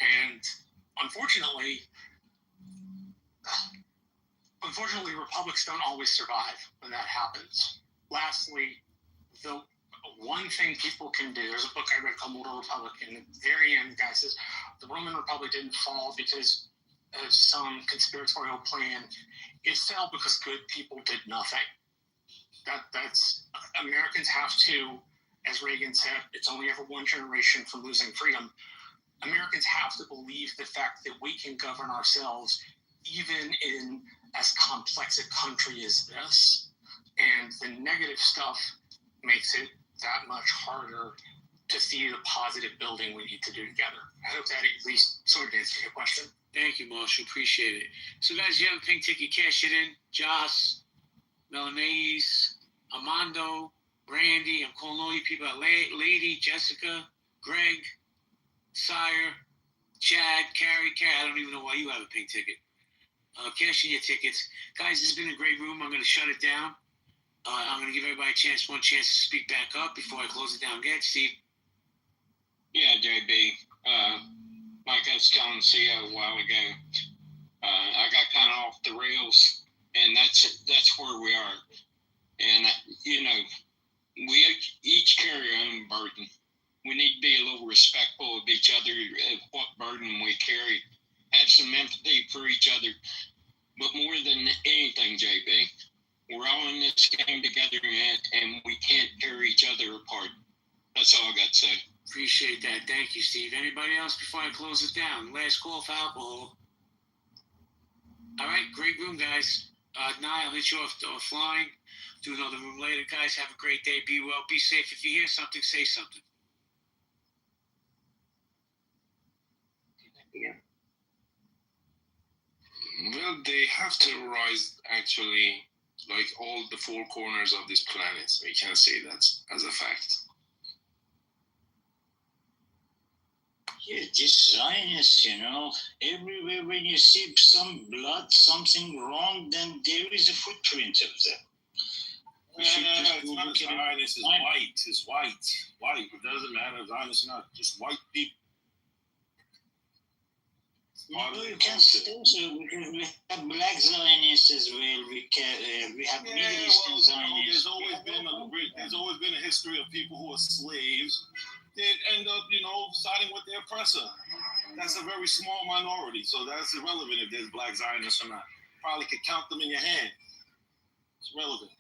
And unfortunately, republics don't always survive when that happens. Lastly, the one thing people can do, there's a book I read called Mortal Republic, and at the very end, the guy says, the Roman Republic didn't fall because of some conspiratorial plan. It fell because good people did nothing. That's Americans have to, as Reagan said, it's only ever one generation from losing freedom. Americans have to believe the fact that we can govern ourselves even in as complex a country as this. And the negative stuff makes it that much harder to see the positive building we need to do together. I hope that at least sort of answers your question. Thank you, Marshall. Appreciate it. So, guys, you have a pink ticket, cash it in. Joss, Melanese, Armando, Brandy, I'm calling all you people out. Lady, Jessica, Greg, Sire, Chad, Carrie, I don't even know why you have a pink ticket. Cash in your tickets. Guys, this has been a great room. I'm going to shut it down. I'm going to give everybody one chance to speak back up before I close it down again. Steve? Yeah, JB. Like I was telling CEO a while ago, I got kind of off the rails, and that's where we are. And, we each carry our own burden. We need to be a little respectful of each other, of what burden we carry. Have some empathy for each other. But more than anything, JB, we're all in this game together, and we can't tear each other apart. That's all I got to say. Appreciate that. Thank you, Steve. Anybody else before I close it down? Last call for alcohol. All right, great room, guys. Nye, I'll hit you offline. Do another room later, guys. Have a great day. Be well. Be safe. If you hear something, say something. Yeah. Well, they have terrorized actually like all the four corners of this planet. We can say that as a fact. Yeah, this Zionists, everywhere when you see some blood, something wrong, then there is a footprint of them. It's not Zionists, it's white. It's white. It doesn't matter if Zionists or not. Just white people. You can still say because we have black Zionists as well. We have Middle Eastern Zionists. There's always been a history of people who are slaves. They end up, siding with their oppressor. That's a very small minority, so that's irrelevant if there's black Zionists or not. Probably could count them in your hand. It's relevant.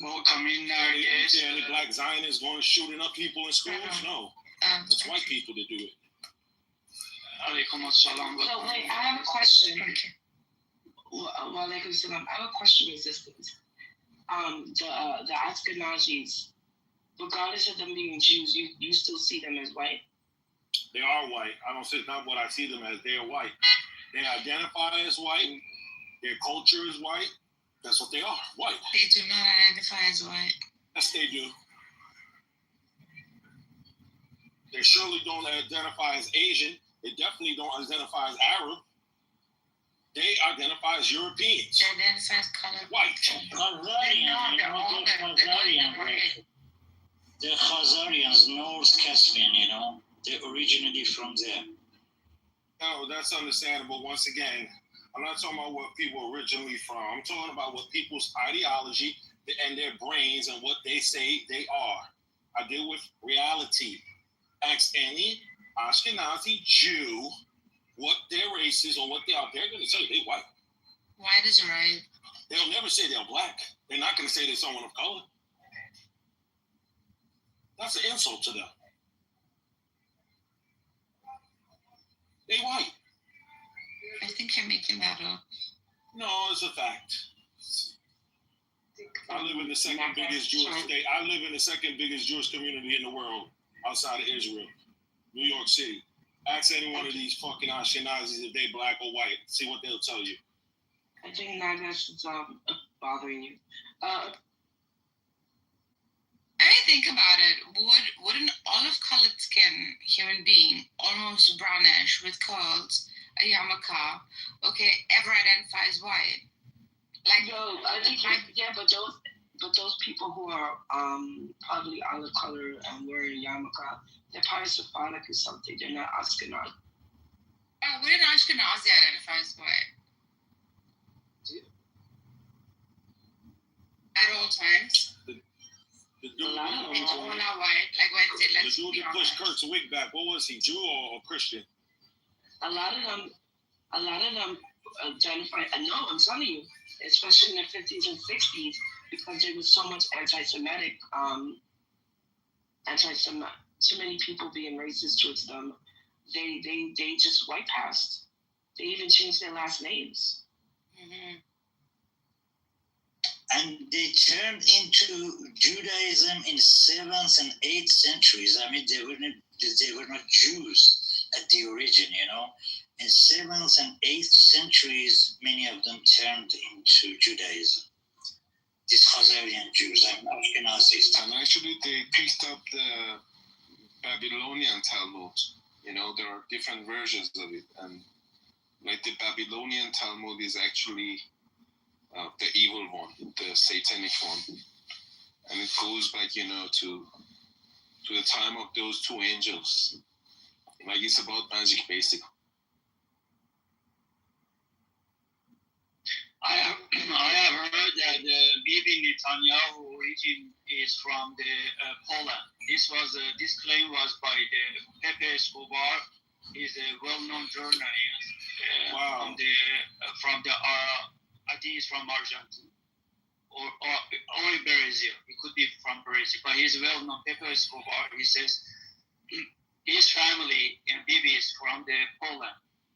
Well, I mean, yes. Any black Zionists going shooting up people in schools? No. It's white people that do it. So wait, I have a question. I have a question, Resistance. The Ashkenazis, regardless of them being Jews, you still see them as white? They are white. I don't say not what I see them as. They are white. They identify as white. Their culture is white. That's what they are, white. They do not identify as white. Yes, they do. They surely don't identify as Asian. They definitely don't identify as Arab. They identify as Europeans. They identify as colored. White. The Khazarians, North Caspian, they're originally from there. No, that's understandable. Once again, I'm not talking about what people are originally from. I'm talking about what people's ideology and their brains and what they say they are. I deal with reality. Ask any Ashkenazi Jew what their race is or what they are. They're going to say they're white. White is right. They'll never say they're black. They're not going to say they're someone of color. That's an insult to them. They white. I think you're making that up. No, it's a fact. I live in the second biggest Jewish state. I live in the second biggest Jewish community in the world outside of Israel, New York City. Ask any one of these fucking Ashkenazis if they black or white. See what they'll tell you. I think that's bothering you. I mean, think about it. Would an olive-colored skin human being, almost brownish with curls, a yarmulke, okay, ever identify as white? Like, no, I think but those people who are probably olive color and wearing yarmulke, they're probably Sephardic or something. They're not Ashkenazi. Oh, wouldn't Ashkenazi identify as white? At all times. The dude, all are white. Like when they the dude that pushed Kurt's wig back, what was he, Jew or Christian? A lot of them identify. No, I'm telling you, especially in the 50s and 60s, because there was so much anti-Semitic, so many people being racist towards them. They just white passed. They even changed their last names. Mm-hmm. And they turned into Judaism in 7th and 8th centuries. I mean, they were not Jews at the origin, you know. In 7th and 8th centuries, many of them turned into Judaism. These Khazarian Jews, Ashkenazis. And actually, they picked up the Babylonian Talmud. You know, there are different versions of it, and like the Babylonian Talmud is actually the evil one, the satanic one, and it goes back, you know, to the time of those two angels. Like it's about magic, basically. I have heard that Bibi Netanyahu origin is from the Poland. This claim was by the Pepe Escobar. He's a well-known journalist from the I think he's from Argentina or Brazil. He could be from Brazil, but he's a well-known Pepe Escobar. He says his family and Bibi is from the Poland.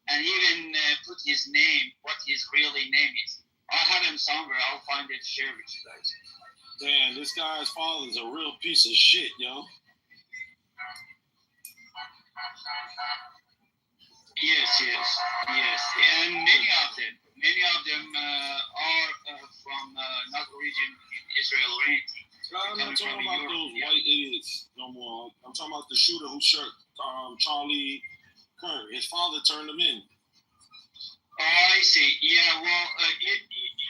And even put his name, what his really name is. I have him somewhere. I'll find it, share with you guys. Damn, this guy's father's a real piece of shit, yo. Yes. And many of them are from not origin in Israel or anything. I'm not talking about those white idiots no more. I'm talking about the shooter who shot Charlie Kirk. His father turned him in. Oh, I see. Yeah, well,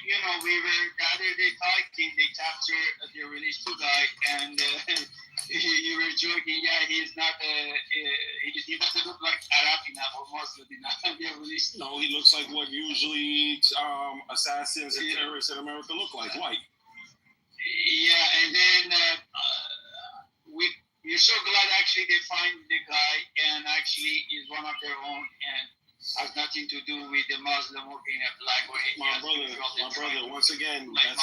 you know, we were the other day talking. They captured, they released two guys, and you were joking. Yeah, he's not. He doesn't look like Arab enough or Muslim enough. They released. No, he looks like what usually assassins and terrorists in America look like, white. Yeah, and then we're so glad actually they find the guy, and actually he's one of their own, and has nothing to do with the Muslim or being a black or anything. My brother, once again, that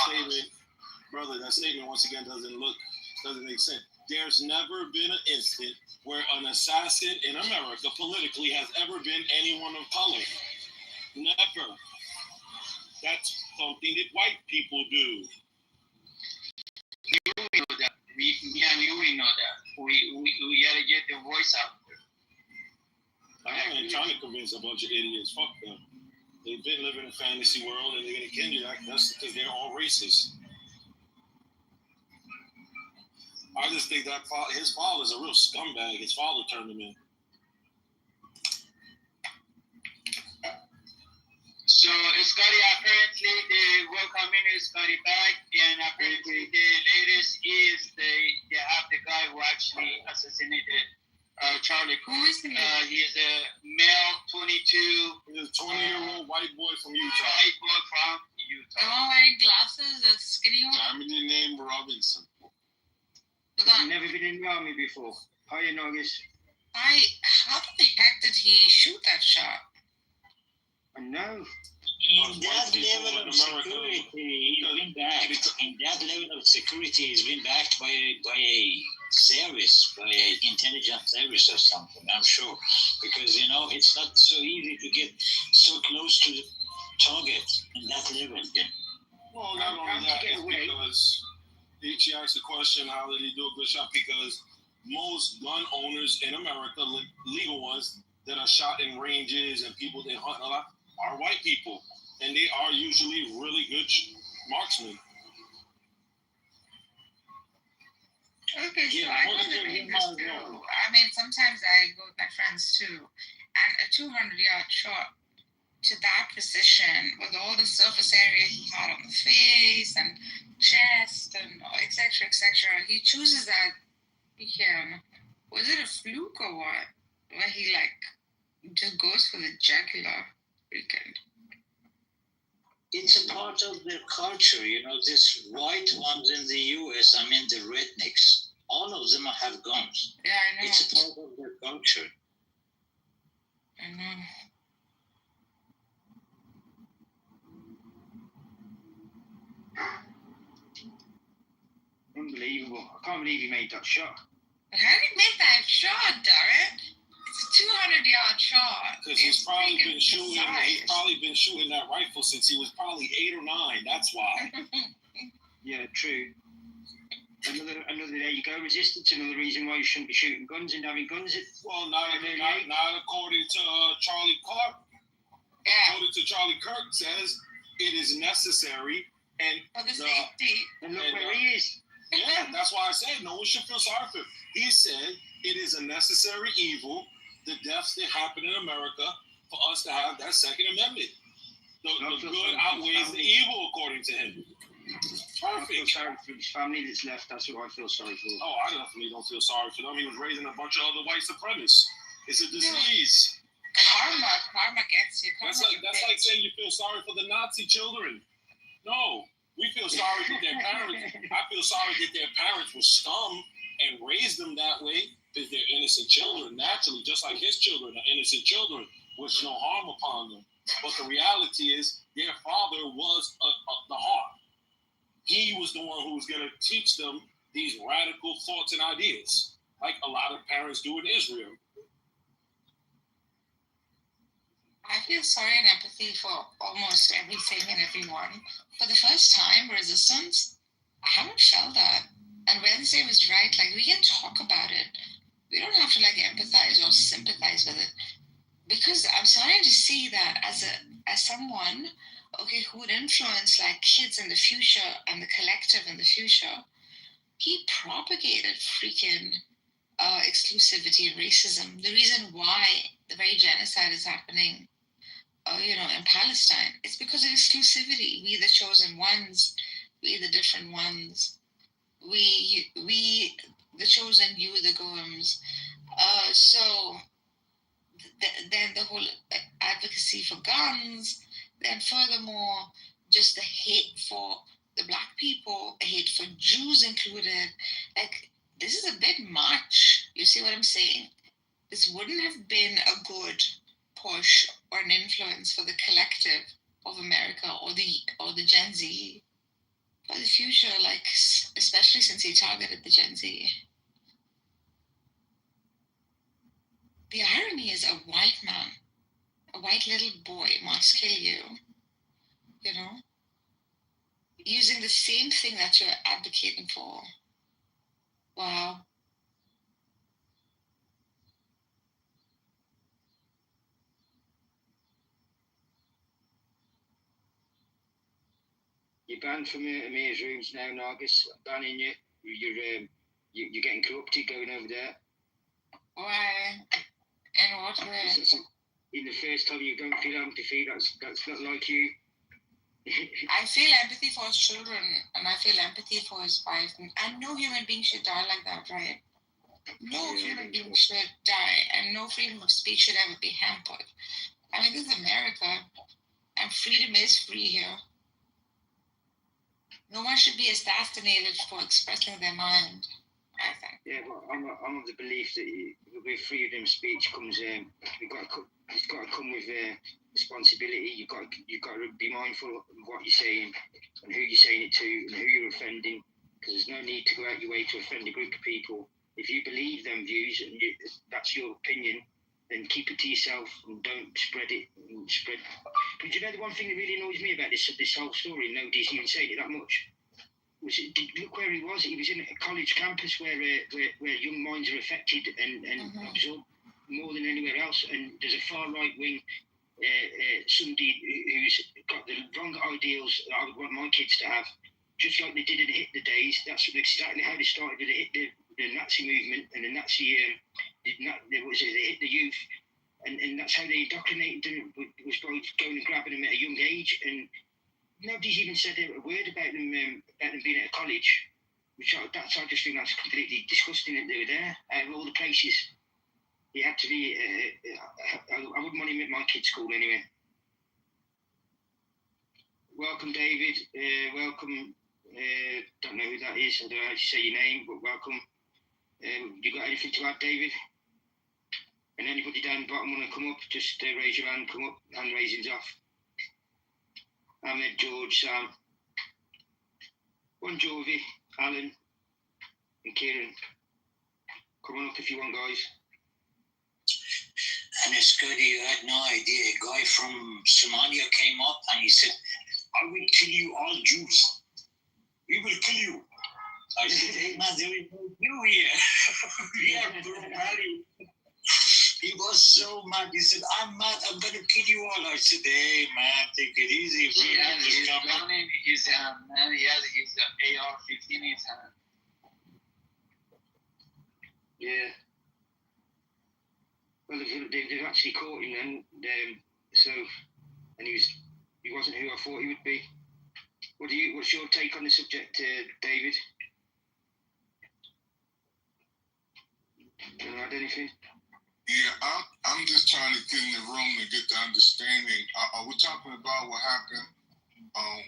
statement once again doesn't make sense. There's never been an instant where an assassin in America politically has ever been anyone of color. Never. That's something that white people do. We know that. We know that. We gotta get the voice out. I ain't trying to convince a bunch of idiots. Fuck them. They've been living in a fantasy world, and they're gonna continue that. That's because they're all racist. I just think that his father's a real scumbag. His father turned him in. So Scotty, apparently they welcome Scotty back, and apparently the latest is they have the guy who actually assassinated Charlie Kirk. Who is he? He's a male, 22. He's a 20-year-old white boy from Utah. White boy from Utah. The one wearing glasses, a skinny one? Family name Robinson. You've never been in the army before. How you know this? How the heck did he shoot that shot? I know. In that level of security, he's been backed. In that level of security, he's been backed by a service, by an intelligence service or something, I'm sure. Because, you know, it's not so easy to get so close to the target in that level. Yeah. Well, not only that, it's because she asked the question, how did he do a good shot? Because most gun owners in America, legal ones, that are shot in ranges and people that hunt a lot, are white people. And they are usually really good marksmen. Okay, so Yeah, I what know is the your Rangers too. I mean, sometimes I go with my friends too. And a 200-yard shot to that position with all the surface area he had on the face and chest and etc. He chooses that weekend. Was it a fluke or what? Where he like just goes for the jugular weekend. It's a part of their culture, you know. This white ones in the U.S. I mean, the rednecks. All of them have guns. Yeah, I know. It's a part of their culture. I know. Unbelievable. I can't believe he made that shot. How did he make that shot, Darren? It's a 200-yard shot. Because he's probably been shooting. He's probably been shooting that rifle since he was probably 8 or 9. That's why. Yeah, true. Another there you go. Resistance. Another reason why you shouldn't be shooting guns and having guns. Well, not according to Charlie Clark. Yeah. According to Charlie Kirk, says it is necessary and for the safety. And look where he is. Yeah, that's why I said no one should feel sorry for him. He said it is a necessary evil, the deaths that happen in America, for us to have that Second Amendment. The good outweighs the evil, according to him. Perfect. I feel sorry for his family that's left. That's what I feel sorry for. Oh, I definitely don't feel sorry for them. He was raising a bunch of other white supremacists. It's a disease. Karma gets you. That's like saying you feel sorry for the Nazi children. No, we feel sorry that their parents. I feel sorry that their parents were scum and raised them that way because they're innocent children. Naturally, just like his children are innocent children, with no harm upon them. But the reality is, their father was the harm. He was the one who was going to teach them these radical thoughts and ideas, like a lot of parents do in Israel. I feel sorry and empathy for almost everything and everyone. For the first time, resistance, I haven't felt that. And Wednesday was right. Like, we can talk about it. We don't have to, like, empathize or sympathize with it. Because I'm starting to see that as someone, okay, who would influence, like, kids in the future and the collective in the future, he propagated freaking exclusivity and racism. The reason why the very genocide is happening in Palestine, it's because of exclusivity. We the chosen ones, we the different ones, we the chosen, you the goyim. Then the whole advocacy for guns, then furthermore, just the hate for the black people, hate for Jews included. Like, this is a bit much. You see what I'm saying? This wouldn't have been a good push or an influence for the collective of America or the Gen Z for the future, like, especially since he targeted the Gen Z. The irony is a white man, a white little boy must kill you, using the same thing that you're advocating for. Wow. You're banned from Amir's rooms now, Nargis. Banning you. You're getting corrupted going over there. Why? In what way? In the first time you don't feel empathy, that's not like you. I feel empathy for his children, and I feel empathy for his wife. And no human being should die like that, right? No human being should die, and no freedom of speech should ever be hampered. I mean, this is America, and freedom is free here. No one should be assassinated for expressing their mind, I think. Yeah, well, I'm of the belief that with freedom of speech comes, it's got to come with responsibility. You've got to be mindful of what you're saying and who you're saying it to and who you're offending, because there's no need to go out your way to offend a group of people. If you believe them views and that's your opinion, then keep it to yourself and don't spread it. But you know, the one thing that really annoys me about this whole story, and nobody's even saying it that much, was look where he was. He was in a college campus where young minds are affected and absorbed more than anywhere else. And there's a far right wing, somebody who's got the wrong ideals that I would want my kids to have, just like they did in the Hitler days. That's exactly how they started with the Nazi movement and the Nazi, the Hitler Youth. And that's how they indoctrinated them, was by going and grabbing them at a young age. And nobody's even said a word about them being at a college. I just think that's completely disgusting that they were there. Out of all the places, they had to be. I wouldn't want him at my kid's school anyway. Welcome, David. Welcome. Don't know who that is. I don't know how to say your name, but welcome. You got anything to add, David? And anybody down the bottom want to come up, just raise your hand, come up, hand raising's off. Ahmed, George, Sam, Bon Jovi, Alan, and Kieran. Come on up if you want, guys. And it's good, you had no idea. A guy from Somalia came up and he said, I will kill you all Jews. We will kill you. I said, hey man, there is no Jew here. We are Brumali. He was so mad. He said, I'm mad. I'm going to kill you all. I said, hey, man, take it easy, bro. He has his gun in his hand, man. He has his AR-15 in his hand. Yeah. Well, they've actually caught him then. And he wasn't who I thought he would be. What's your take on the subject, David? Do you want to add anything? Yeah, I'm just trying to get in the room and get the understanding. Are we talking about what happened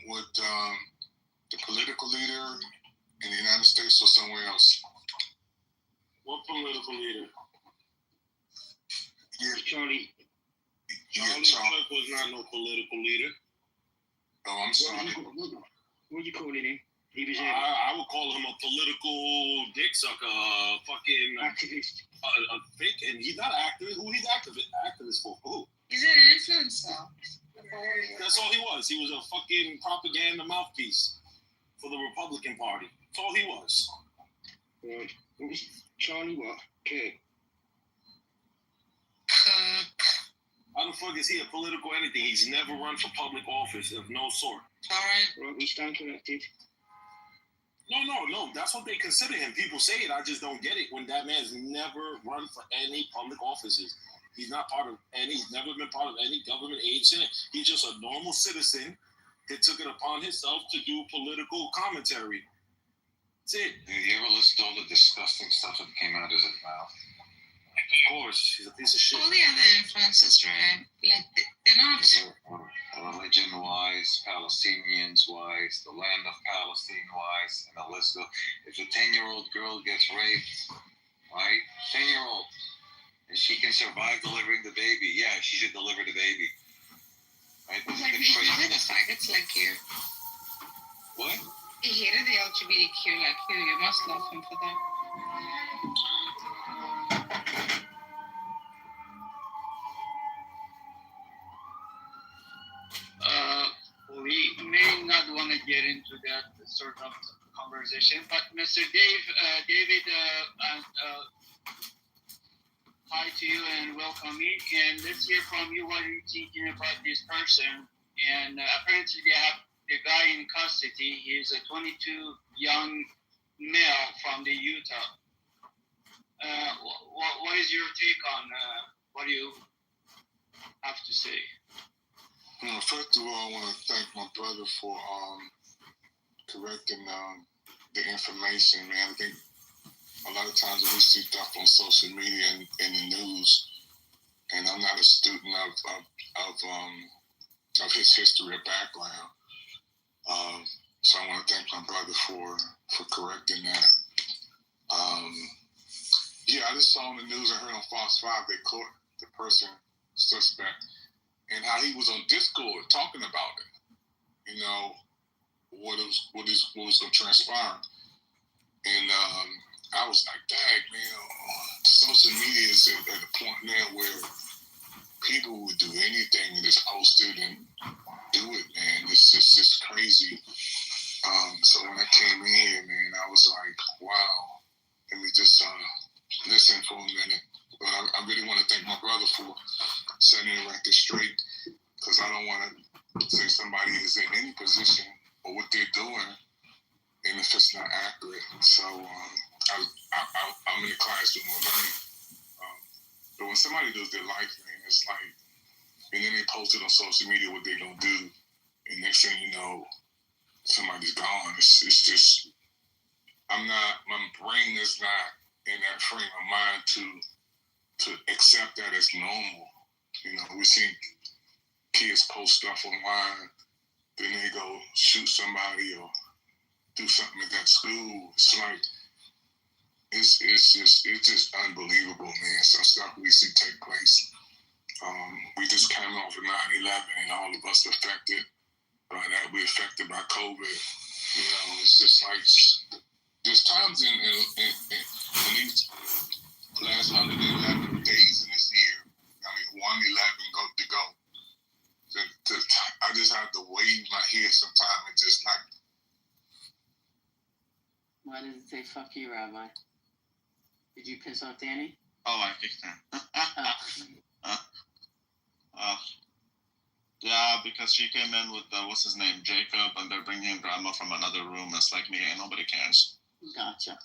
with the political leader in the United States or somewhere else? What political leader? Yeah, Charlie. Charlie Kirk was not no political leader. Oh, I'm sorry. What are you calling him? He was I would call him a political dick sucker, fucking activist. A fake, and he's not an activist. Who he's activist for? Who? He's an influencer. That's all he was. He was a fucking propaganda mouthpiece for the Republican Party. That's all he was. Right. What was Charlie what? Kirk. How the fuck is he a political anything? He's never run for public office of no sort. Right, we stand corrected. No. That's what they consider him. People say it. I just don't get it when that man's never run for any public offices. He's not part of any. He's never been part of any government agency. He's just a normal citizen that took it upon himself to do political commentary. That's it. Did you ever listen to all the disgusting stuff that came out of his mouth? Of course, he's a piece of shit. All the other influencers, right? Like, they're not. Religion-wise, Palestinians-wise, the land of Palestine-wise, and the list of, if a 10-year-old girl gets raped, right, 10-year-old, and she can survive delivering the baby, yeah, she should deliver the baby. Right? Like, he hated the faggots like you. What? He hated the LGBTQ like you. You must love him for that. We may not want to get into that sort of conversation, but Mr. David, hi to you and welcome in. And let's hear from you what you're thinking about this person. And apparently they have the guy in custody. He's a 22 young male from the Utah. What is your take on what do you have to say? Well, first of all, I want to thank my brother for correcting the information, man. I think a lot of times we see stuff on social media and in the news, and I'm not a student of his history or background. So I want to thank my brother for correcting that. Yeah, I just saw on the news, I heard on Fox 5, they caught the person, suspect, and how he was on Discord talking about it, you know, what was going to transpire. And I was like, dang, man, social media is at a point now where people would do anything and just post it and do it, man. It's just crazy. So when I came in here, man, I was like, wow, let me just listen for a minute. But I really want to thank my brother for setting the record straight, because I don't want to say somebody is in any position or what they're doing and if it's not accurate. So I'm in the classroom learning. But when somebody does their life thing, it's like, and then they post it on social media what they're gonna do, and next thing you know, somebody's gone. It's just, my brain is not in that frame of mind to accept that as normal. You know, we see kids post stuff online, then they go shoot somebody or do something at that school. It's like, it's just unbelievable, man. Some stuff we see take place. We just came off of 9/11, and all of us affected by that. We affected by COVID. You know, it's just like, there's times in these last 111 days in this year, 111 to go. I just have to wave my head sometime and just like. Why does it say "fuck you, Rabbi"? Did you piss off Danny? Oh, I kicked him. Yeah, because she came in with what's his name, Jacob, and they're bringing drama from another room. It's like me, and nobody cares. Gotcha.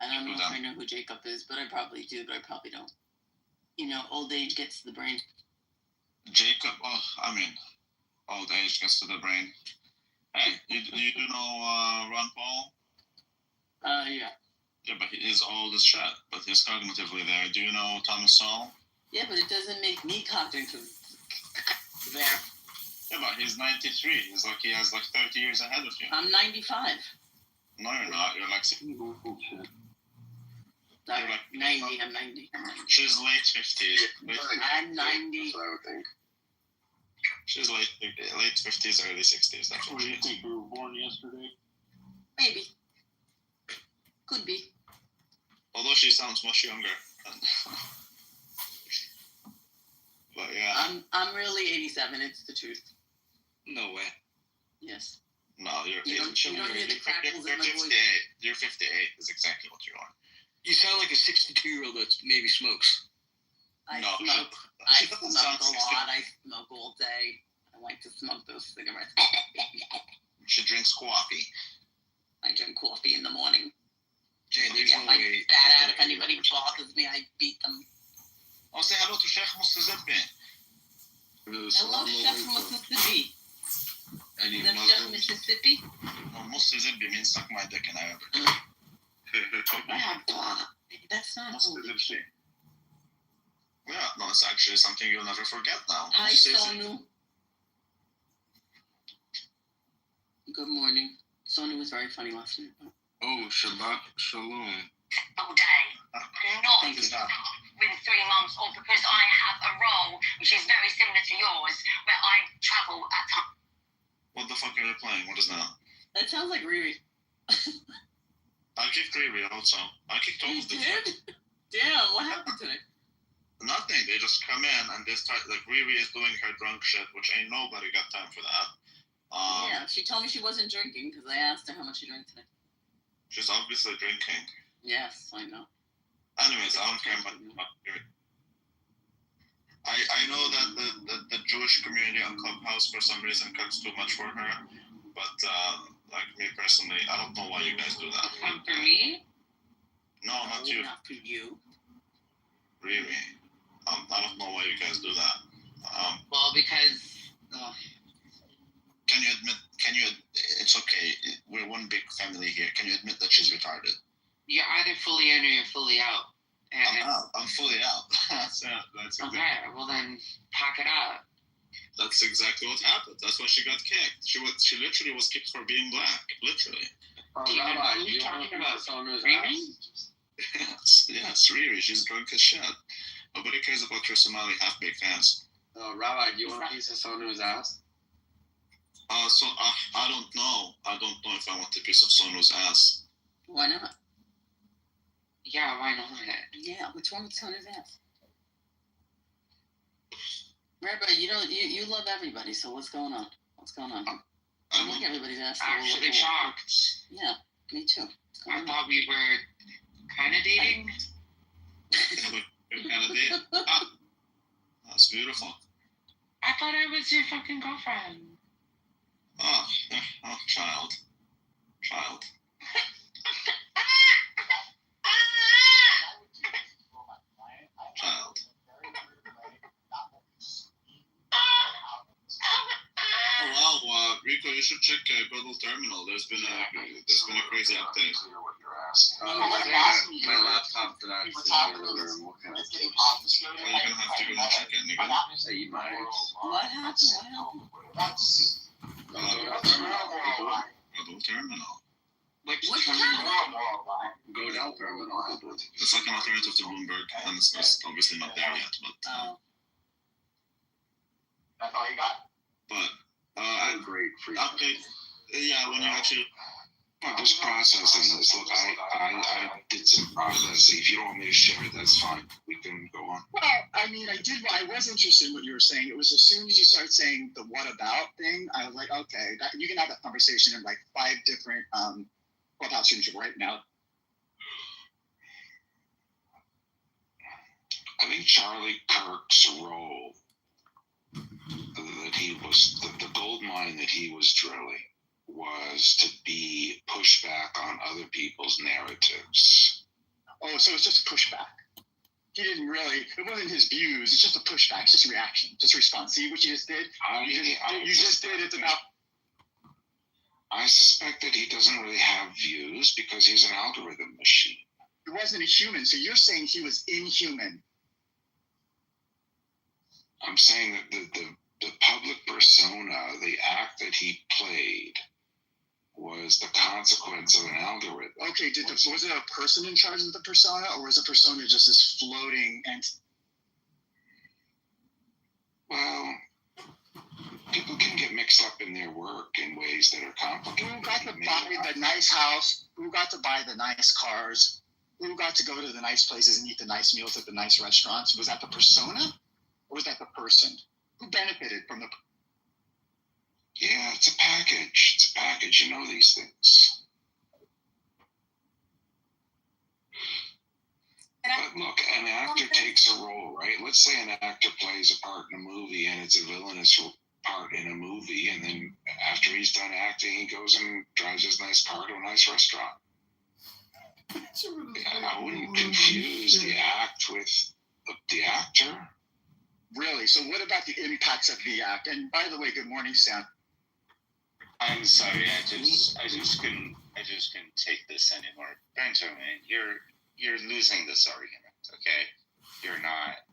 I don't know if I know who Jacob is, but I probably do, but I probably don't. You know, old age gets to the brain. Jacob, old age gets to the brain. Hey, you do know Ron Paul? Yeah. Yeah, but he is old as shit, but he's cognitively there. Do you know Thomas Sowell? Yeah, but it doesn't make me cognitive there. Yeah, but he's 93. He's like, he has like 30 years ahead of you. I'm 95. No, you're not. You're like... You're like 90. I'm 90. She's late 50s. I'm 90. I would think. She's late 50s, early 60s. That's what she is. think you were born yesterday? Maybe. Could be. Although she sounds much younger. But yeah. I'm really 87. It's the truth. No way. Yes. No, you're You don't hear the crackles in my voice. 58. You're 58 is exactly what you are. You sound like a 62-year-old that maybe smokes. I No, smoke. she I doesn't smoke sound a lot. I smoke all day. I like to smoke those cigarettes. She drinks coffee. I drink coffee in the morning. Jay, I there's get no my way. spat out. If anybody bothers me, I beat them. Oh, say hello to Sheikh Mustazibbi. Hello, Chef Mississippi. Any Is that Chef Mississippi? No, Mustazibbi means suck my dick in Arabic. That's not Mustazibbi. Yeah, no, it's actually something you'll never forget now. Hi, Sonu. Good morning. Sonu was very funny last night. Oh, Shabbat Shalom. All day. Not within 3 months, or because I have a role which is very similar to yours, where I travel at times. What the fuck are you playing? What is that? That sounds like Riri. I kicked Riri also. I kicked all of them. Damn, what happened today? Nothing. They just come in and they start, like, Riri is doing her drunk shit, which ain't nobody got time for that. Yeah, she told me she wasn't drinking because I asked her how much she drank today. She's obviously drinking. Yes, I know. Anyways, I don't care about Riri. I know that the Jewish community on Clubhouse for some reason cuts too much for her, but like me personally, I don't know why you guys do that. For me? No, not you. Not for you. Really? I don't know why you guys do that. Well, because... Can you, it's okay, we're one big family here. Can you admit that she's retarded? You're either fully in or you're fully out. I'm fully out. that's okay, well then, pack it out. That's exactly what happened. That's why she got kicked. She literally was kicked for being black. Literally. Rabbi, you talking about Riri? Yes, Riri. She's drunk as shit. Nobody cares about your Somali half-baked ass. Rabbi, do you want a piece of Sonu's ass? So I don't know. I don't know if I want a piece of Sonu's ass. Why not? Yeah, why not? Yeah, what's wrong with Sonu's ass? Rabbi, you love everybody, so what's going on? What's going on? I like everybody's ass. Actually shocked. Yeah, me too. I thought we were kind of dating. We're kind of dating? That's beautiful. I thought I was your fucking girlfriend. Oh, child. Child. Oh wow, Rico, you should check Global Terminal. There's been a crazy update. My laptop did not sit in the room. What kind of tips? Well, you're gonna have to go and check it, nigga. Say my. What happened? Global Terminal. Which terminal? Go down terminal. It's like an alternative to Bloomberg, and it's obviously not there yet, but. That's all you got? But great free update. Yeah, when you actually. There's process in this. Look, I did some process. If you don't want me to share it, that's fine. We can go on. Well, I mean, I was interested in what you were saying. It was as soon as you started saying the what about thing, I was like, okay, you can have that conversation in like 5 different clubhouse rooms right now. I think Charlie Kirk's role, that he was, the gold mine that he was drilling, was to be pushback on other people's narratives. Oh, so it's just a pushback. He didn't really, it wasn't his views, it's just a pushback, it's just a reaction, just a response. See what you just did? You just did it about. I suspect that he doesn't really have views because he's an algorithm machine. He wasn't a human, so you're saying he was inhuman. I'm saying that the public persona, the act that he played, was the consequence of an algorithm. Okay, was it a person in charge of the persona, or was the persona just this floating entity? Well, people can get mixed up in their work in ways that are complicated. Who got to buy the nice house? Who got to buy the nice cars? Who got to go to the nice places and eat the nice meals at the nice restaurants? Was that the persona, or was that the person? Who benefited from the? Yeah, it's a package. It's a package. You know these things. But look, an actor takes a role, right? Let's say an actor plays a part in a movie and it's a villainous part in a movie, and then after he's done acting, he goes and drives his nice car to a nice restaurant. I wouldn't confuse the act with the actor. Really? So what about the impacts of the act? And by the way, good morning, Sam. I'm sorry, I just couldn't take this anymore. Benjamin, you're losing this argument, okay? You're not.